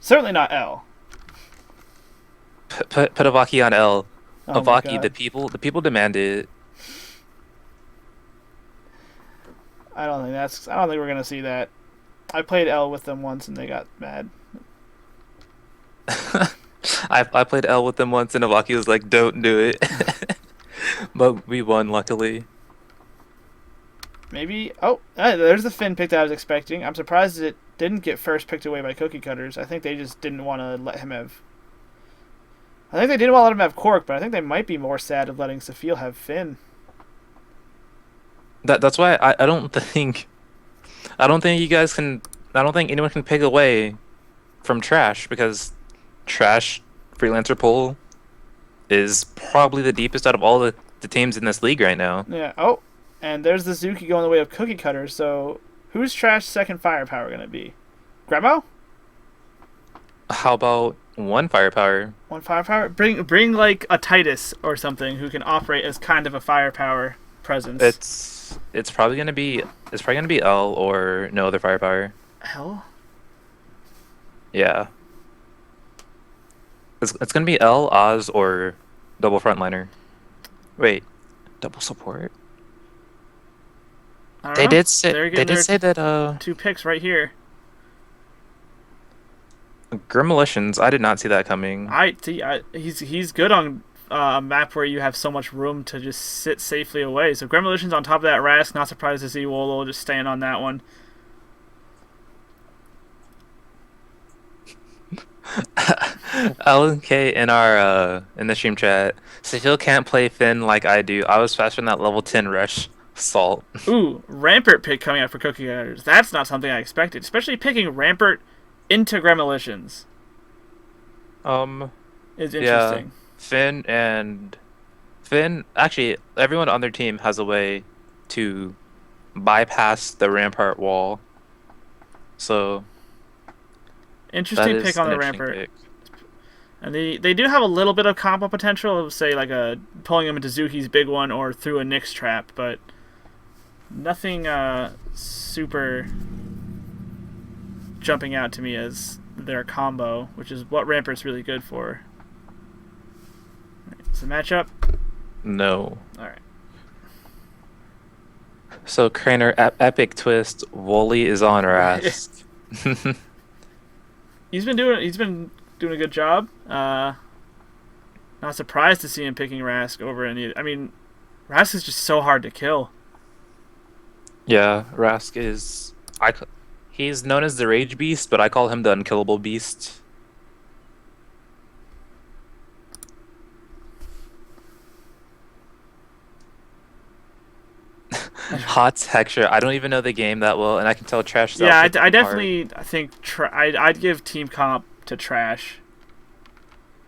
Certainly not L. Put Avaki on L. Oh my Avaki, God. the people demand it. I don't think we're gonna see that. I played L with them once and they got mad. I played L with them once and Avaki was like, "Don't do it," but we won luckily. Maybe. Oh, there's the Finn pick that I was expecting. I'm surprised it didn't get first picked away by Cookie Cutters. I think they just didn't want to let him have. I think they did want to let him have Cork, but I think they might be more sad of letting Safiel have Finn. That's why I don't think you guys can. I don't think anyone can pick away from Trash because Trash freelancer pool is probably the deepest out of all the teams in this league right now. Yeah. Oh, and there's the Zuki going the way of Cookie Cutters. So who's Trash's second firepower going to be? Gremo? How about one firepower? One firepower? Bring like a Titus or something who can operate as kind of a firepower presence. It's probably gonna be L or no other firepower. Hell? Yeah. It's gonna be L, Oz, or double frontliner. Wait, double support? I don't They know. did say They're they getting did their say that two picks right here. Gremolitions. I did not see that coming. He's good on a map where you have so much room to just sit safely away. So Gremolitions on top of that Rask. Not surprised to see Wolo just staying on that one. LNK in our in the stream chat. Sahil can't play Finn like I do. I was faster than that level 10 rush salt. Ooh, Rampart pick coming out for Cookie Cutters. That's not something I expected, especially picking Rampart into Gremolitions. Is interesting. Finn. Actually, everyone on their team has a way to bypass the Rampart wall. So Interesting that pick is on an the interesting Rampart. pick. And they do have a little bit of combo potential, say like pulling him into Zuki's big one or through a Nyx trap, but nothing super jumping out to me as their combo, which is what Rampart's really good for. Alright, is the matchup? No. Alright. So Craner, epic twist. Wooly is on Rask. He's been doing a good job. Not surprised to see him picking Rask over any. I mean, Rask is just so hard to kill. Yeah, Rask is. He's known as the Rage Beast, but I call him the Unkillable Beast. hot texture. I don't even know the game that well, and I can tell Trash. Yeah, I apart. definitely think I'd give team comp to Trash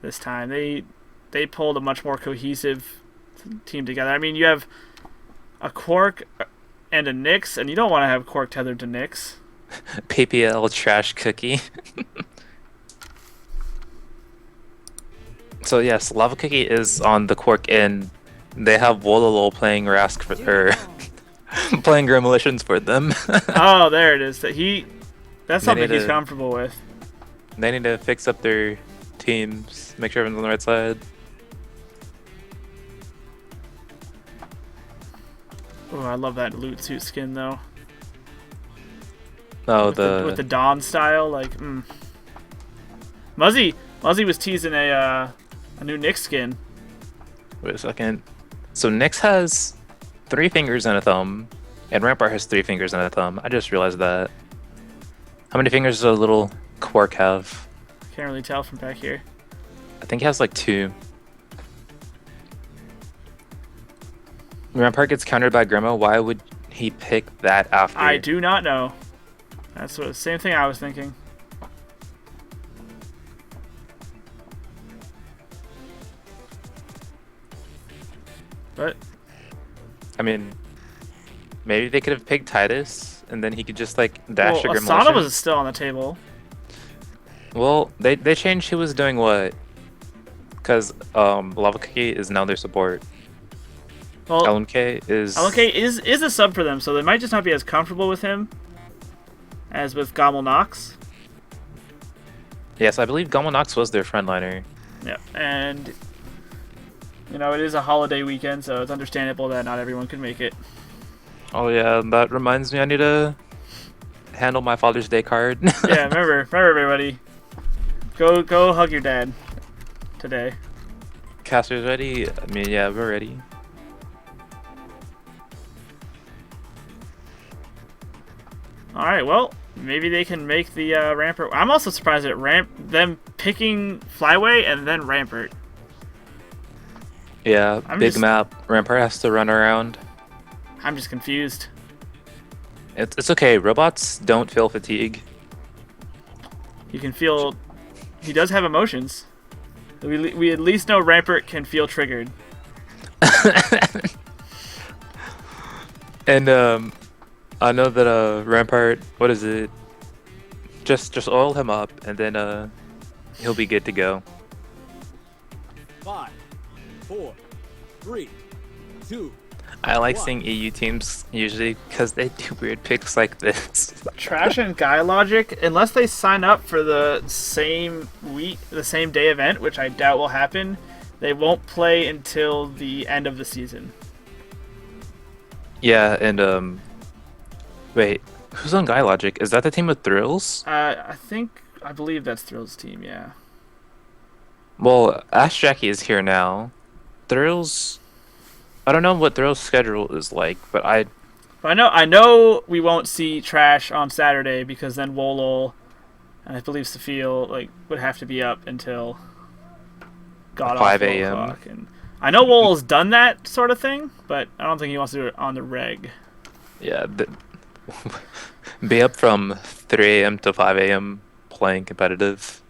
this time. They pulled a much more cohesive team together. I mean, you have a Quark and a Nyx, and you don't want to have Quark tethered to Nyx. PPL Trash Cookie. So yes, Lava Cookie is on the Quark, and they have Wololo playing Rask for or playing Gremlins for them. Oh, there it is. That's They something need he's to- comfortable with. They need to fix up their teams, make sure everyone's on the right side. Oh, I love that loot suit skin though. Oh, With the Dawn style, like. Muzzy was teasing a new Nyx skin. Wait a second. So Nyx has 3 fingers and a thumb, and Rampart has 3 fingers and a thumb. I just realized that. How many fingers does a little Quark have? Can't really tell from back here. I think he has like 2. Rampart gets countered by Grima. Why would he pick that after? I do not know. That's the same thing I was thinking. But I mean, maybe they could have picked Titus, and then he could just like dash well, a Asana Gremlin. was still on the table. Well, they changed who was doing what. Because Lava Cookie is now their support. Well, LMK is... LMK is a sub for them, so they might just not be as comfortable with him as with Gommel Nox. Yes, I believe Gommel Nox was their frontliner. Yeah, and you know, it is a holiday weekend, so it's understandable that not everyone can make it. Oh yeah, that reminds me I need to handle my Father's Day card. Yeah, remember everybody. Go hug your dad today. Caster's ready? I mean, yeah, we're ready. Alright, well, maybe they can make the Rampart. I'm also surprised at them picking Flyway and then Rampart. Yeah, I'm big just- map. Rampart has to run around. I'm just confused. It's okay. Robots don't feel fatigue. You can feel... He does have emotions. We at least know Rampart can feel triggered. And I know that Rampart, what is it? Just oil him up, and then he'll be good to go. 5, 4, 3, 2. I like seeing EU teams usually because they do weird picks like this. Trash and Guy Logic, unless they sign up for the same day event, which I doubt will happen, they won't play until the end of the season. Yeah, and wait, who's on Guy Logic? Is that the team with Thrills? I believe that's Thrill's team, yeah. Well, Ash Jackie is here now. Thrills, I don't know what Thrills' schedule is like, but But I know we won't see Trash on Saturday because then Wolol and I believe Safil would have to be up until god 5 awful a.m. o'clock. And I know Wolol's done that sort of thing, but I don't think he wants to do it on the reg. yeah, be up from 3 a.m. to 5 a.m. playing competitive.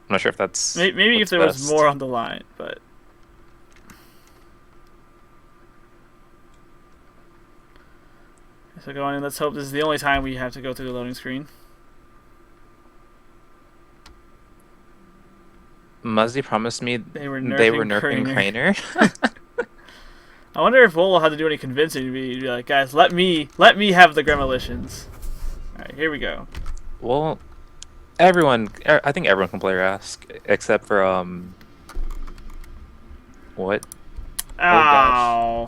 I'm not sure if that's Maybe if what's there was best. more on the line, but so go on and let's hope this is the only time we have to go through the loading screen. Muzzy promised me They were nerfing Craner. Craner. I wonder if Wolol had to do any convincing to be like, guys, let me have the Gremlins. Alright, here we go. Well, I think everyone can play Rask except for what? Ow.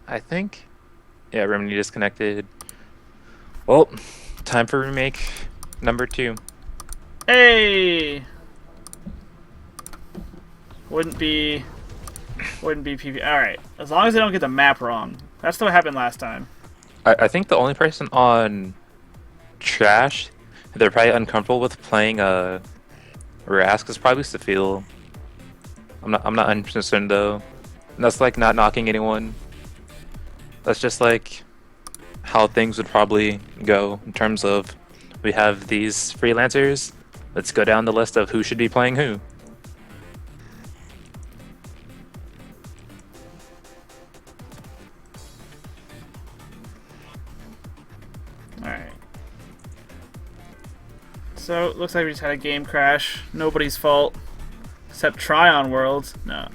I think. Yeah, Remedy disconnected. Well, time for remake number 2. Hey! Wouldn't be PP. Alright, as long as they don't get the map wrong. That's what happened last time. I think the only person on Trash they're probably uncomfortable with playing Rask is probably Safil. I'm not 100% though. And that's like not knocking anyone. That's just like how things would probably go in terms of we have these freelancers. Let's go down the list of who should be playing who. Alright. So, looks like we just had a game crash. Nobody's fault. Except Tryon Worlds. No.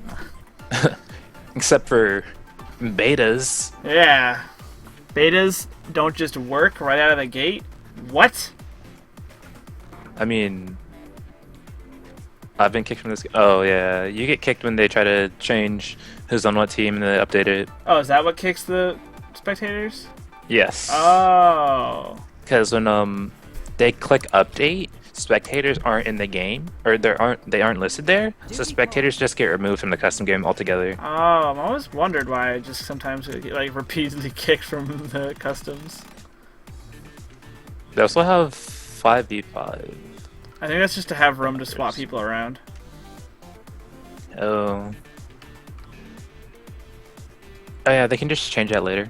Except for betas. Yeah. Betas don't just work right out of the gate? What? I mean, I've been kicked from this. Oh yeah, you get kicked when they try to change who's on what team and they update it. Oh, is that what kicks the spectators? Yes. Oh. Because when they click update, spectators aren't in the game, or they aren't listed there. So spectators just get removed from the custom game altogether. Oh, I've always wondered why I just sometimes get, like, repeatedly kicked from the customs. They also have 5v5. I think that's just to have room to swap people around. Oh. Oh yeah, they can just change that later.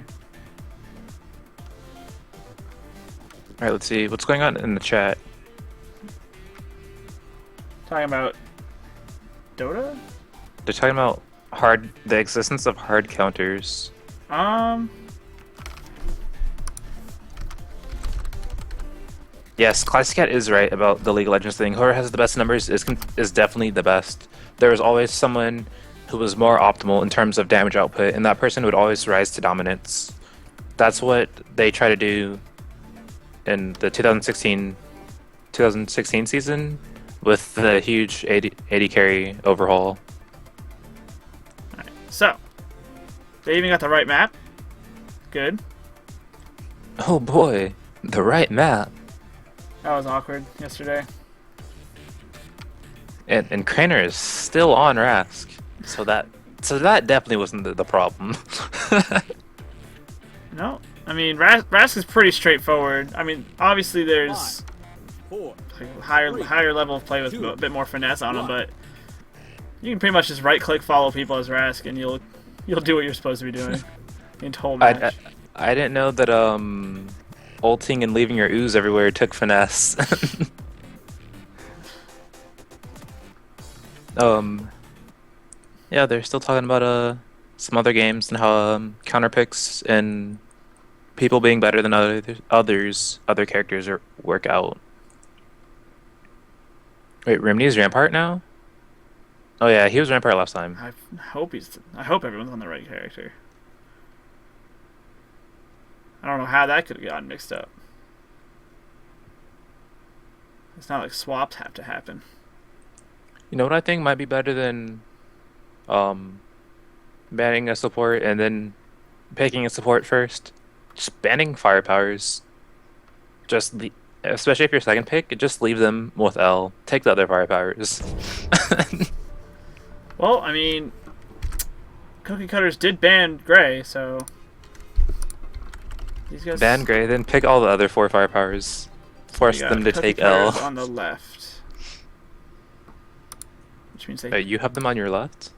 Alright, let's see. What's going on in the chat? Talking about Dota? They're talking about the existence of hard counters. Yes, Classic Cat is right about the League of Legends thing. Whoever has the best numbers is definitely the best. There is always someone who was more optimal in terms of damage output, and that person would always rise to dominance. That's what they try to do in the 2016 season with the huge 80 carry overhaul. Alright, so. They even got the right map. Good. Oh boy, the right map. That was awkward yesterday. And Craner is still on Rask, so that definitely wasn't the problem. No. I mean, Rask is pretty straightforward. I mean, obviously there's Four. like a higher level of play with a bit more finesse on him, but you can pretty much just right-click follow people as Rask, and you'll do what you're supposed to be doing the whole match. I didn't know that ulting and leaving your ooze everywhere took finesse. Yeah, they're still talking about some other games and how counter picks and people being better than other characters work out. Wait, Remy's Rampart now? Oh yeah, he was Rampart last time. I hope everyone's on the right character. I don't know how that could have gotten mixed up. It's not like swaps have to happen. You know what I think might be better than banning a support and then picking a support first? Just banning firepowers. Especially if you're second pick, just leave them with L. Take the other firepowers. Well, I mean, Cookie Cutters did ban Gray, so these guys Ban Gray, then pick all the other 4 firepowers. Force got them to Cookie take L. Cutters on the left, which means they. You have them on your left?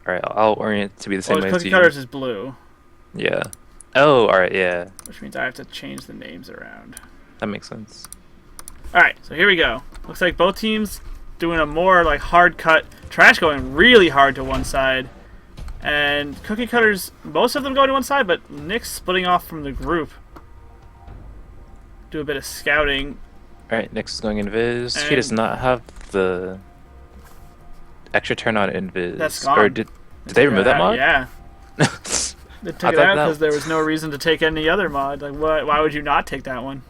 Alright, I'll orient it to be the same way as Cookie you. Cutters is blue, Yeah. Oh, alright, yeah. which means I have to change the names around. That makes sense. Alright, so here we go. Looks like both teams doing a more like hard cut. Trash going really hard to one side. And Cookie Cutters, most of them going to one side, but Nick's splitting off from the group. Do a bit of scouting. Alright, next is going Invis. He does And- not have the extra turn on Invis. That's gone. Or did they remove that mod? Yeah. They took I it thought out that- because there was no reason to take any other mod. Like, why would you not take that one?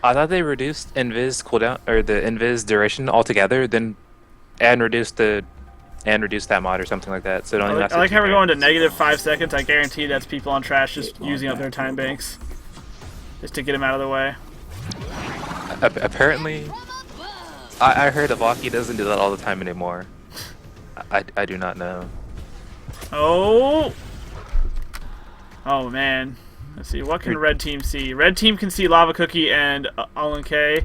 I thought they reduced Invis cooldown or the Invis duration altogether, then reduced that mod or something like that. So it only I lasted like 2 how we're going to turns. -5 seconds. I guarantee that's people on Trash just using up their time banks. Just to get them out of the way. Apparently, I heard Avaki doesn't do that all the time anymore. I do not know. Oh! Oh, man. Let's see. What can Red Team see? Red Team can see Lava Cookie and Alan K.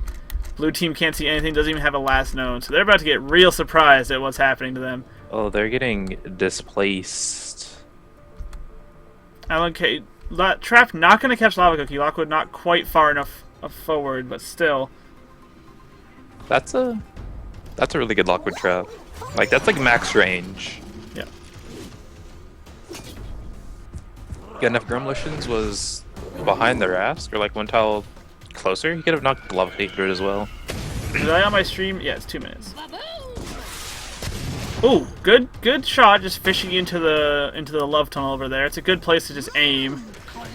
Blue team can't see anything, doesn't even have a last known, so they're about to get real surprised at what's happening to them. Oh, they're getting displaced. LNK trap not going to catch Lava Cookie. Lockwood not quite far enough forward, but still. That's a really good Lockwood trap. Like that's like max range. Yeah. Again, if Grumlutions was behind the Rask or like one tile closer, he could have knocked Lava Cake through it as well. Did I on my stream? Yeah, it's 2 minutes. Ooh, good shot, just fishing into the love tunnel over there. It's a good place to just aim.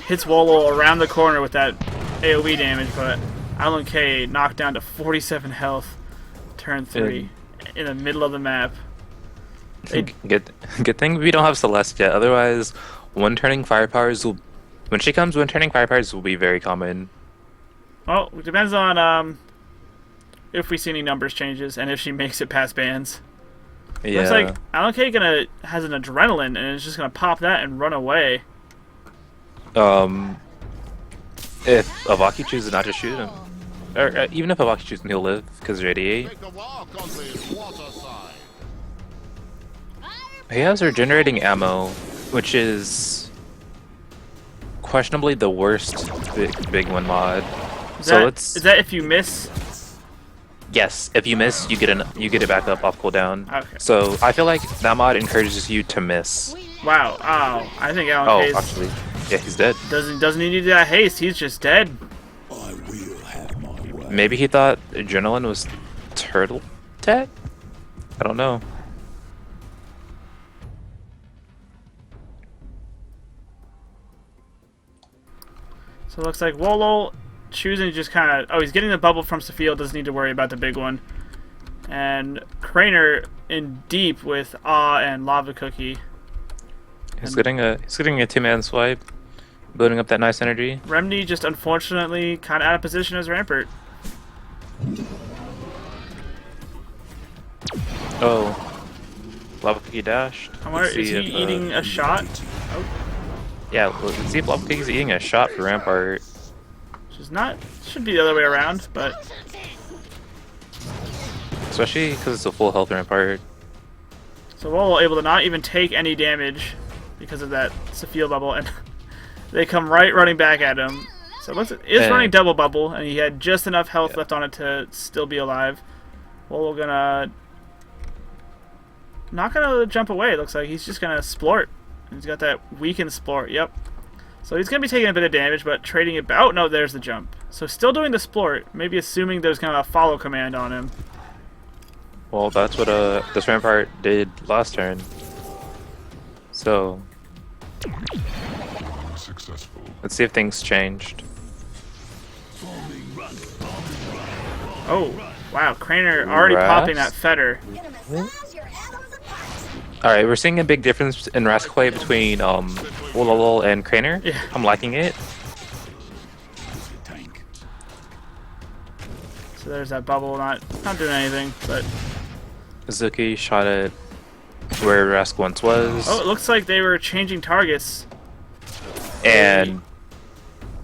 Hits Wolo around the corner with that AoE damage, but Alan K knocked down to 47 health. Turn 3 in the middle of the map. Good thing we don't have Celeste yet. Otherwise, one turning firepowers will. When she comes, one turning firepowers will be very common. Well, it depends on if we see any numbers changes and if she makes it past bans. Yeah. Looks like Alan K has an adrenaline and is just gonna pop that and run away. If Avaki chooses not to shoot him, or even if Avaki chooses him, he'll live because radiate. He has regenerating ammo, which is questionably the worst big one mod. Is So is that if you miss? Yes, if you miss, you get it back up off cooldown. Okay. So I feel like that mod encourages you to miss. Wow. Oh, I think Alan Oh, K's actually, yeah, he's dead. doesn't he need that haste? He's just dead. I will have my way. Maybe he thought adrenaline was turtle tech. I don't know. So it looks like Wolo choosing to just kind of... Oh, he's getting the bubble from Sophia. Doesn't need to worry about the big one. And Craner in deep with Awe and Lava Cookie. He's getting a 2-man swipe, building up that nice energy. Remedy just unfortunately kind of out of position as Rampart. Oh, Lava Cookie dashed. I wonder, is he eating a shot? Yeah, let's see if Lava Cookie's eating a shot for Rampart. Which is not... Should be the other way around, but... Especially because it's a full health Rampart. So Wolo able to not even take any damage because of that Sophia bubble, and they come right running back at him. So it is running double bubble, and he had just enough health left on it to still be alive. Wolo gonna... Not gonna jump away, it looks like. He's just gonna splort. He's got that weakened splort, yep. So he's gonna be taking a bit of damage, but trading it... Oh, no, there's the jump. So still doing the splort, maybe assuming there's gonna be a follow command on him. Well, that's what this Rampart did last turn. So Successful. let's see if things changed. Oh, wow, Craner already popping that fetter. Alright, we're seeing a big difference in Rask play between Wololol and Craner. Yeah. I'm liking it. Tank. So there's that bubble, not doing anything, but... Zuki shot at where Rask once was. Oh, it looks like they were changing targets. And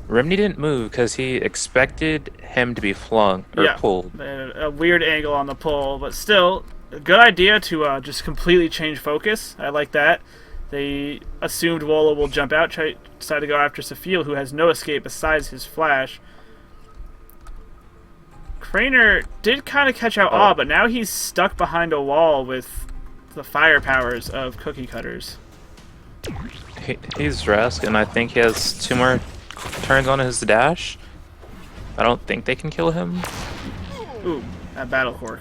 Remedy didn't move because he expected him to be flung or pulled. They had a weird angle on the pull, but still, a good idea to just completely change focus. I like that. They assumed Wolo will jump out, decide to go after Sophia, who has no escape besides his flash. Craner did kind of catch out Awe, but now he's stuck behind a wall with the fire powers of cookie cutters. He's Rask, and I think he has 2 more turns on his dash. I don't think they can kill him. Ooh, that battle cork.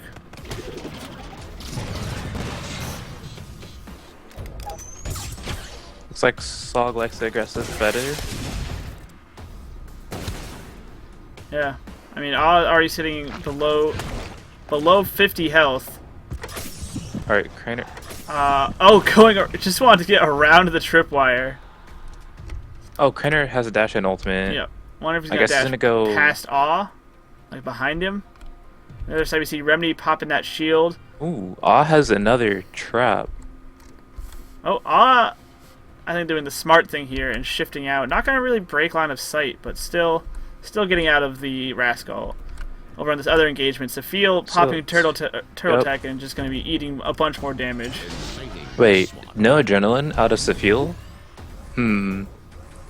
Looks like Sog likes the aggressive better. Yeah, I mean, Awe already sitting below 50 health. Alright, Craner. Just wanted to get around the tripwire. Oh, Craner has a dash and ultimate. Yep. Wonder if he's I gonna guess he's dash gonna go past Awe, like behind him. The other side we see Remedy popping that shield. Ooh, Ah has another trap. Oh, Awe, I think doing the smart thing here and shifting out. Not gonna really break line of sight, but still getting out of the Rascal. over on this other engagement. Sophia popping turtle Yep. tech and just going to be eating a bunch more damage. Wait, no adrenaline out of Safil?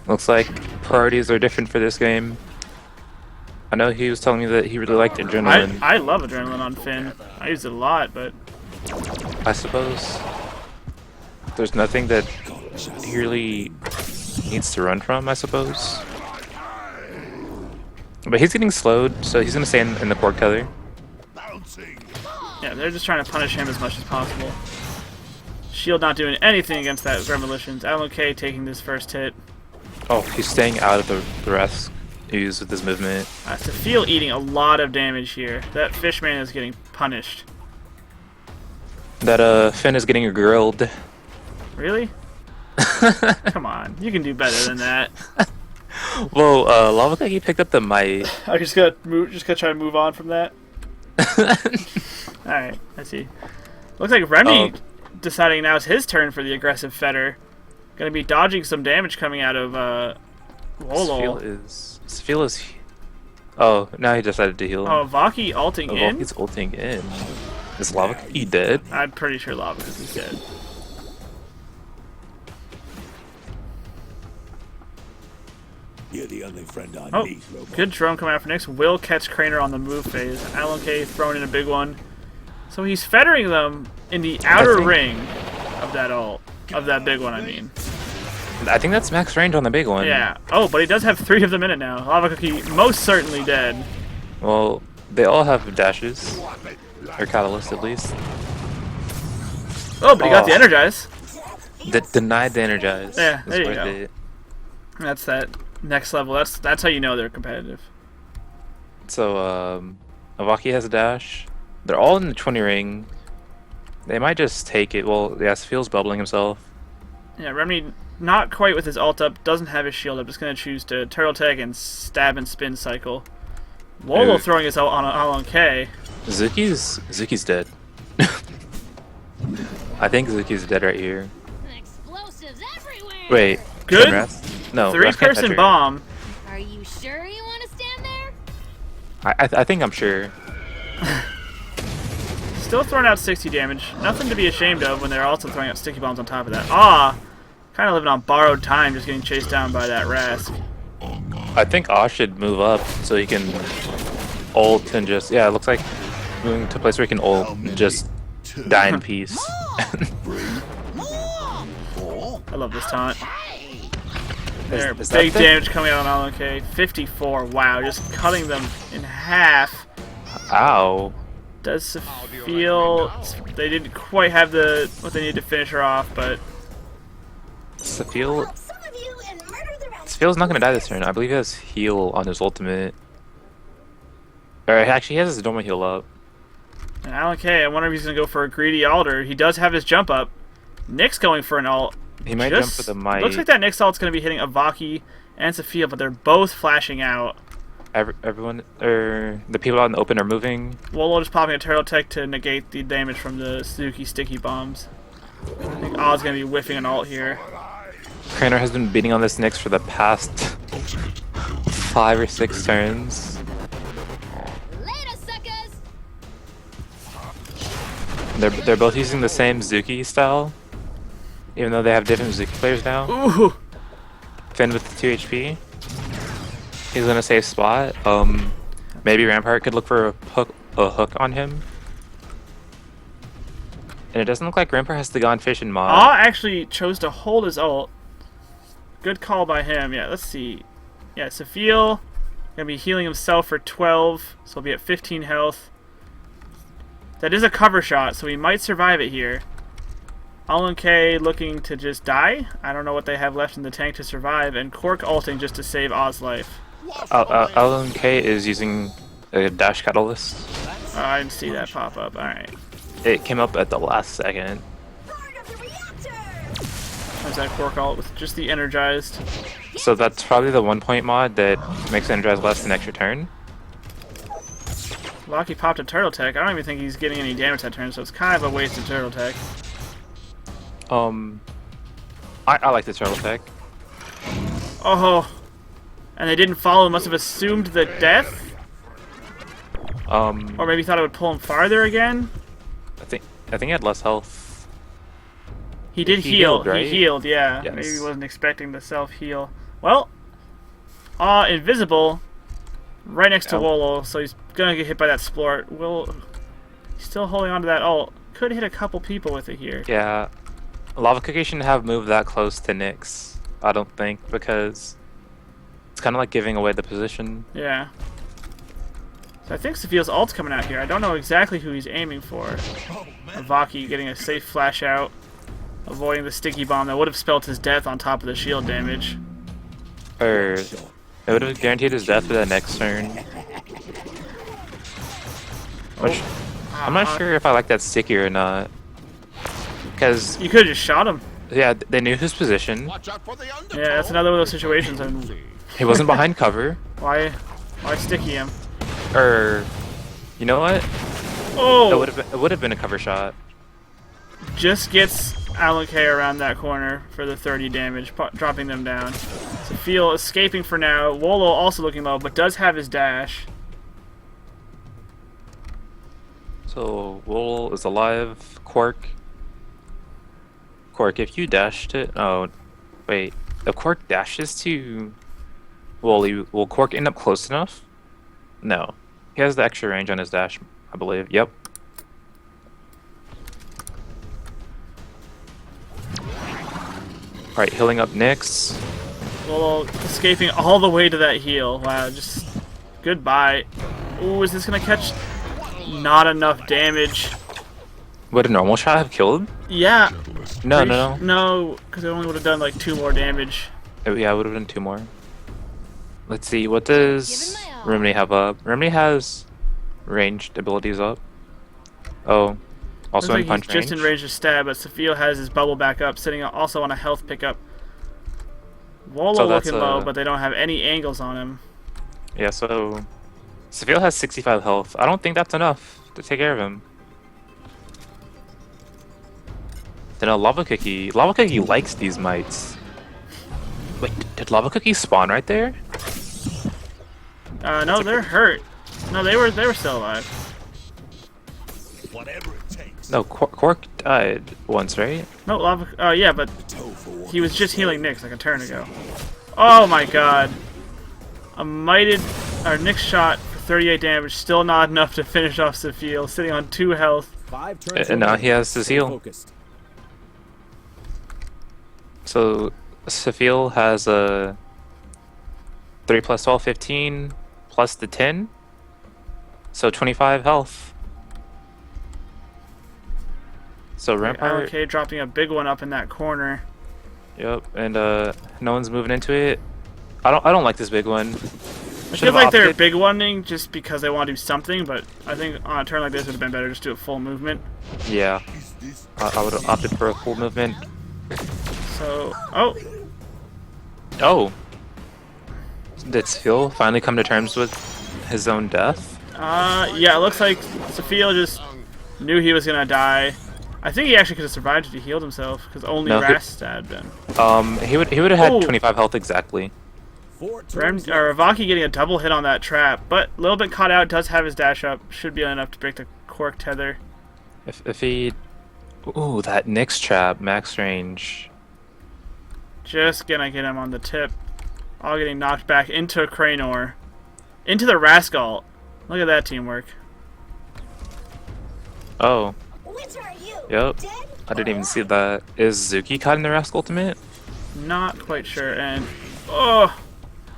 Looks like priorities are different for this game. I know he was telling me that he really liked adrenaline. I love adrenaline on Finn. I use it a lot, but I suppose there's nothing that he really needs to run from, I suppose. But he's getting slowed, so he's going to stay in the pork tether. yeah, they're just trying to punish him as much as possible. Shield not doing anything against that Demolitions. Alan K taking this first hit. Oh, he's staying out of the rest use with his movement. Sophia eating a lot of damage here. That Fishman is getting punished. That Finn is getting grilled. Really? Come on, you can do better than that. Whoa, Lava Cookie picked up the might. I just gotta try to move on from that. All right, I see. Looks like Remy deciding now it's his turn for the aggressive Fetter. Gonna be dodging some damage coming out of Wolo. Safil is. Oh, now he decided to heal. Oh, Vaki ulting in? He's ulting in. Is Lava Cookie dead? I'm pretty sure Lava is dead. You're the only friend I Oh, need, Robot. good drone coming out for Nyx. Will catch Craner on the move phase. Alan K throwing in a big one. So he's fettering them in the outer ring of that ult. Of that big one, I mean. I think that's max range on the big one. Yeah. Oh, but he does have 3 of them in it now. Lava Cookie most certainly dead. Well, they all have dashes. Or catalyst, at least. Oh, but he got the Energize. Denied the energize. Yeah, It's there you worth go. it. That's that next level. That's how you know they're competitive. So, Avaki has a dash. They're all in the 20 ring. They might just take it. Well, yeah, Safil's bubbling himself. Yeah, Remedy not quite with his ult up, doesn't have his shield up, just going to choose to turtle tag and stab and spin cycle. Wolo Dude. throwing his ult on Alan K. Zuki's dead. I think Zuki's dead right here. Explosives everywhere. Wait. Good. can Ras- No, Ras can't touch 3-person her. bomb. Are you sure you want to stand there? I think I'm sure. Still throwing out 60 damage. Nothing to be ashamed of when they're also throwing out sticky bombs on top of that. Ah! Kind of living on borrowed time, just getting chased down by that Rask. I think Ash should move up so he can ult and just... Yeah, it looks like moving to a place where he can ult and just die in peace. I love this taunt. There, Is that big the- damage coming out on Alan K. 54, wow, just cutting them in half. Ow. Does feel they didn't quite have what they need to finish her off, but Safil... Some of you and murder the rest. Safil's not gonna die this turn. I believe he has heal on his ultimate. Or actually, he has his normal heal up. and Alan K, I wonder if he's gonna go for a greedy alder. He does have his jump up. Nick's going for an ult. He might jump for the might. Looks like that Nick's ult's gonna be hitting Avaki and Sophia, but they're both flashing out. Everyone, or the people out in the open are moving. Wolo just popping a turtle tech to negate the damage from the Suzuki sticky bombs. I think Oz gonna be whiffing an ult here. Craner has been beating on this Nyx for the past 5 or 6 turns. Later, suckers. They're both using the same Zuki style, even though they have different Zuki players now. Ooh! Finn with the 2 HP. He's in a safe spot. Maybe Rampart could look for a hook on him. And it doesn't look like Rampart has to go on Fish and Mod. Aw actually chose to hold his ult. Good call by him. Yeah, let's see. Yeah, Sophia gonna be healing himself for 12, so he'll be at 15 health. That is a cover shot, so he might survive it here. Alan K looking to just die. I don't know what they have left in the tank to survive, and Cork ulting just to save Oz's life. Alan K is using a dash catalyst. I didn't see that pop up. Alright. It came up at the last second. Part of the reactor. There's that Cork ult with just the energized. So that's probably the 1-point mod that makes Energize less an extra turn. Locky popped a turtle tech. I don't even think he's getting any damage that turn, so it's kind of a wasted turtle tech. I like the turtle tech. Oh, and they didn't follow. Must have assumed the death. Or maybe thought it would pull him farther again. I think he had less health. He did He heal. healed, right? He healed, yeah. Yes. Maybe he wasn't expecting to self-heal. Well, invisible, right next to Oh. Wolo, so he's gonna get hit by that splort. He's still holding on to that ult. Could hit a couple people with it here. Yeah, Lava Cookie shouldn't have moved that close to Nyx. I don't think, because it's kind of like giving away the position. Yeah. So I think Sophia's ult's coming out here. I don't know exactly who he's aiming for. Vaki getting a safe flash out, avoiding the sticky bomb that would have spelled his death on top of the shield damage. Or it would have guaranteed his death for the next turn. Which I'm not sure if I like that sticky or not. Because You could have just shot him. yeah, they knew his position. Yeah, that's another one of those situations. I mean, He wasn't behind cover. why sticky him? Or you know what? Oh! It would have been a cover shot. Just gets Alan K around that corner for the 30 damage, dropping them down. Sophia escaping for now. Wolo also looking low, but does have his dash. So Wool is alive. Quark, if you dashed it, oh wait, if Quark dashes to Wooly, will Quark end up close enough? No, he has the extra range on his dash, I believe. Yep. Alright, healing up Nyx. Wolo escaping all the way to that heal. Wow, just goodbye. Ooh, is this gonna catch? Not enough damage. Would a normal shot have killed? Yeah. No, no, no. No, because it only would have done like 2 more damage. Yeah, it would have been 2 more. Let's see, what does Giving my all. Remedy have up? Remedy has ranged abilities up. Oh, also Looks in like punch he's range. just in range to stab, but Sophia has his bubble back up, sitting also on a health pickup. Wolo So that's looking low, but they don't have any angles on him. Yeah, so Seville has 65 health. I don't think that's enough to take care of him. Then a Lava Cookie. Lava Cookie likes these mites. Wait, did Lava Cookie spawn right there? No, they're hurt. No, they were still alive. Whatever it takes. No, Quark died once, right? No, lava. Oh yeah, but Toe for one. he was just healing Nyx like a turn ago. Oh my god. A mighted, or Nyx shot for 38 damage, still not enough to finish off Sophia, sitting on 2 health. 5 turns And now remaining. he has his Stay heal. focused. So Seville has a 3 plus 12, 15 plus the 10. So 25 health. So Rampart. LK dropping a big one up in that corner. Yep, and no one's moving into it. I don't like this big one. I feel like they're big oneing just because they want to do something, but I think on a turn like this it would have been better just do a full movement. Yeah, I would have opted for a full movement. So, oh, Oh, did Phil finally come to terms with his own death? yeah, it looks like Sophia just knew he was gonna die. I think he actually could have survived if he healed himself, because only No, he- Rast stabbed him. He would have had Oh. 25 health exactly. 4 turns Vaki getting a double hit on that trap, but a little bit caught out, does have his dash up, should be enough to break the Quark tether. If he, ooh, that Nyx trap max range. Just gonna get him on the tip. All getting knocked back into Cranor. Into the Rascal. Look at that teamwork. Oh, Which are you? yep. Dead? I didn't even see that. Is Zuki caught in the Rask ultimate? Not quite sure, and oh,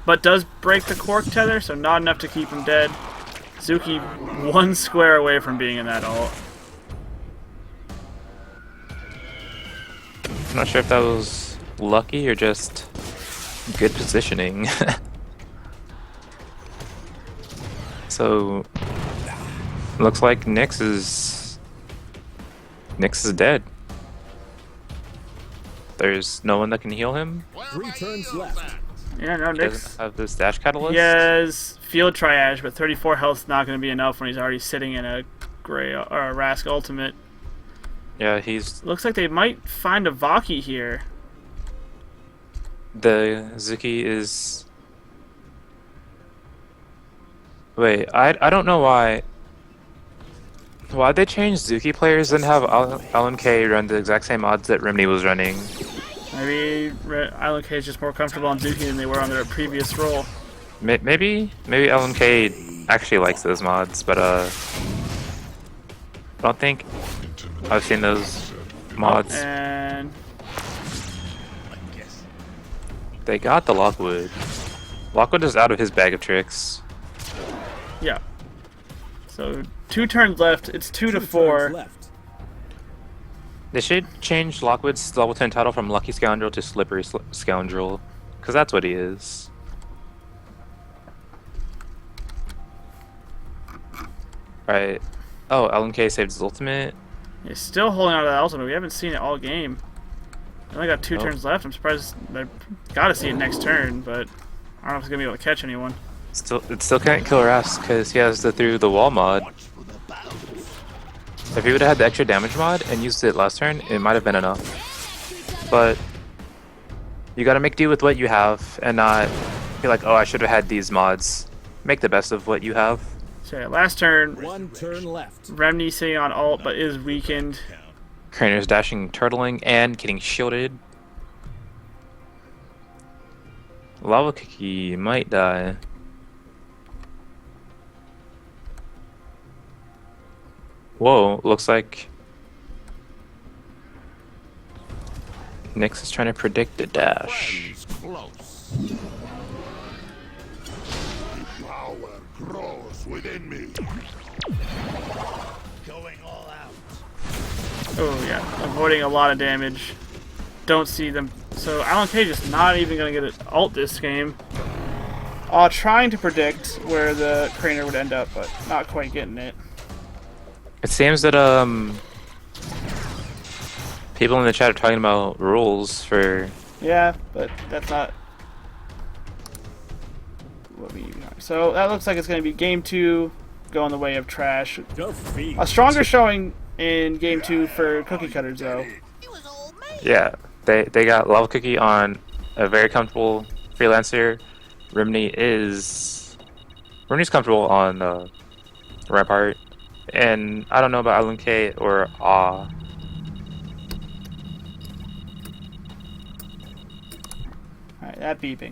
but does break the Quark tether, so not enough to keep him dead. Zuki 1 square away from being in that ult. I'm not sure if that was lucky or just good positioning. So, looks like Nyx is dead. There's no one that can heal him. 3 turns left. Yeah, no, He Nyx. doesn't have this dash catalyst. He has field triage, but 34 health's not going to be enough when he's already sitting in a gray or a Rask ultimate. Yeah, he's Looks like they might find a Vaki here. the Zuki is. Wait, I don't know why. Why'd they change Zuki players and have LMK run the exact same odds that Rimney was running? Maybe Island K is just more comfortable on Zuki than they were on their previous role. Maybe LMK actually likes those mods, but I don't think I've seen those mods. And They got the Lockwood. Lockwood is out of his bag of tricks. yeah. So 2 turns left. It's 2 to Turns 4. left. They should change Lockwood's level 10 title from Lucky Scoundrel to Slippery Scoundrel, because that's what he is. Right. Oh, LMK saved his ultimate. He's still holding on to that ultimate. We haven't seen it all game. I only got 2 Nope. turns left. I'm surprised. I gotta see it next turn, but I don't know if he's gonna be able to catch anyone. It still can't kill Ras because he has the through the wall mod. If he would have had the extra damage mod and used it last turn, it might have been enough. But you gotta make do with what you have and not be like, oh, I should have had these mods. Make the best of what you have. So yeah, last turn, 1 turn left. Remney sitting on ult but is weakened. Craner's dashing, turtling, and getting shielded. Lava Cookie might die. Whoa, looks like Nyx is trying to predict the dash. Close. The power grows within me. Going all out. Oh yeah, avoiding a lot of damage. Don't see them. So Alan K just not even gonna get an ult this game. Trying to predict where the Craner would end up, but not quite getting it. It seems that people in the chat are talking about rules for Yeah, but that's not what we even are. So that looks like it's gonna be game 2 going the way of trash. Defeat. A stronger showing in game 2 for Cookie Cutters though. It was old man. yeah. They got Lava Cookie on a very comfortable freelancer. Rimney's comfortable on Rampart. And I don't know about Alan K or Aw. Alright, that beeping.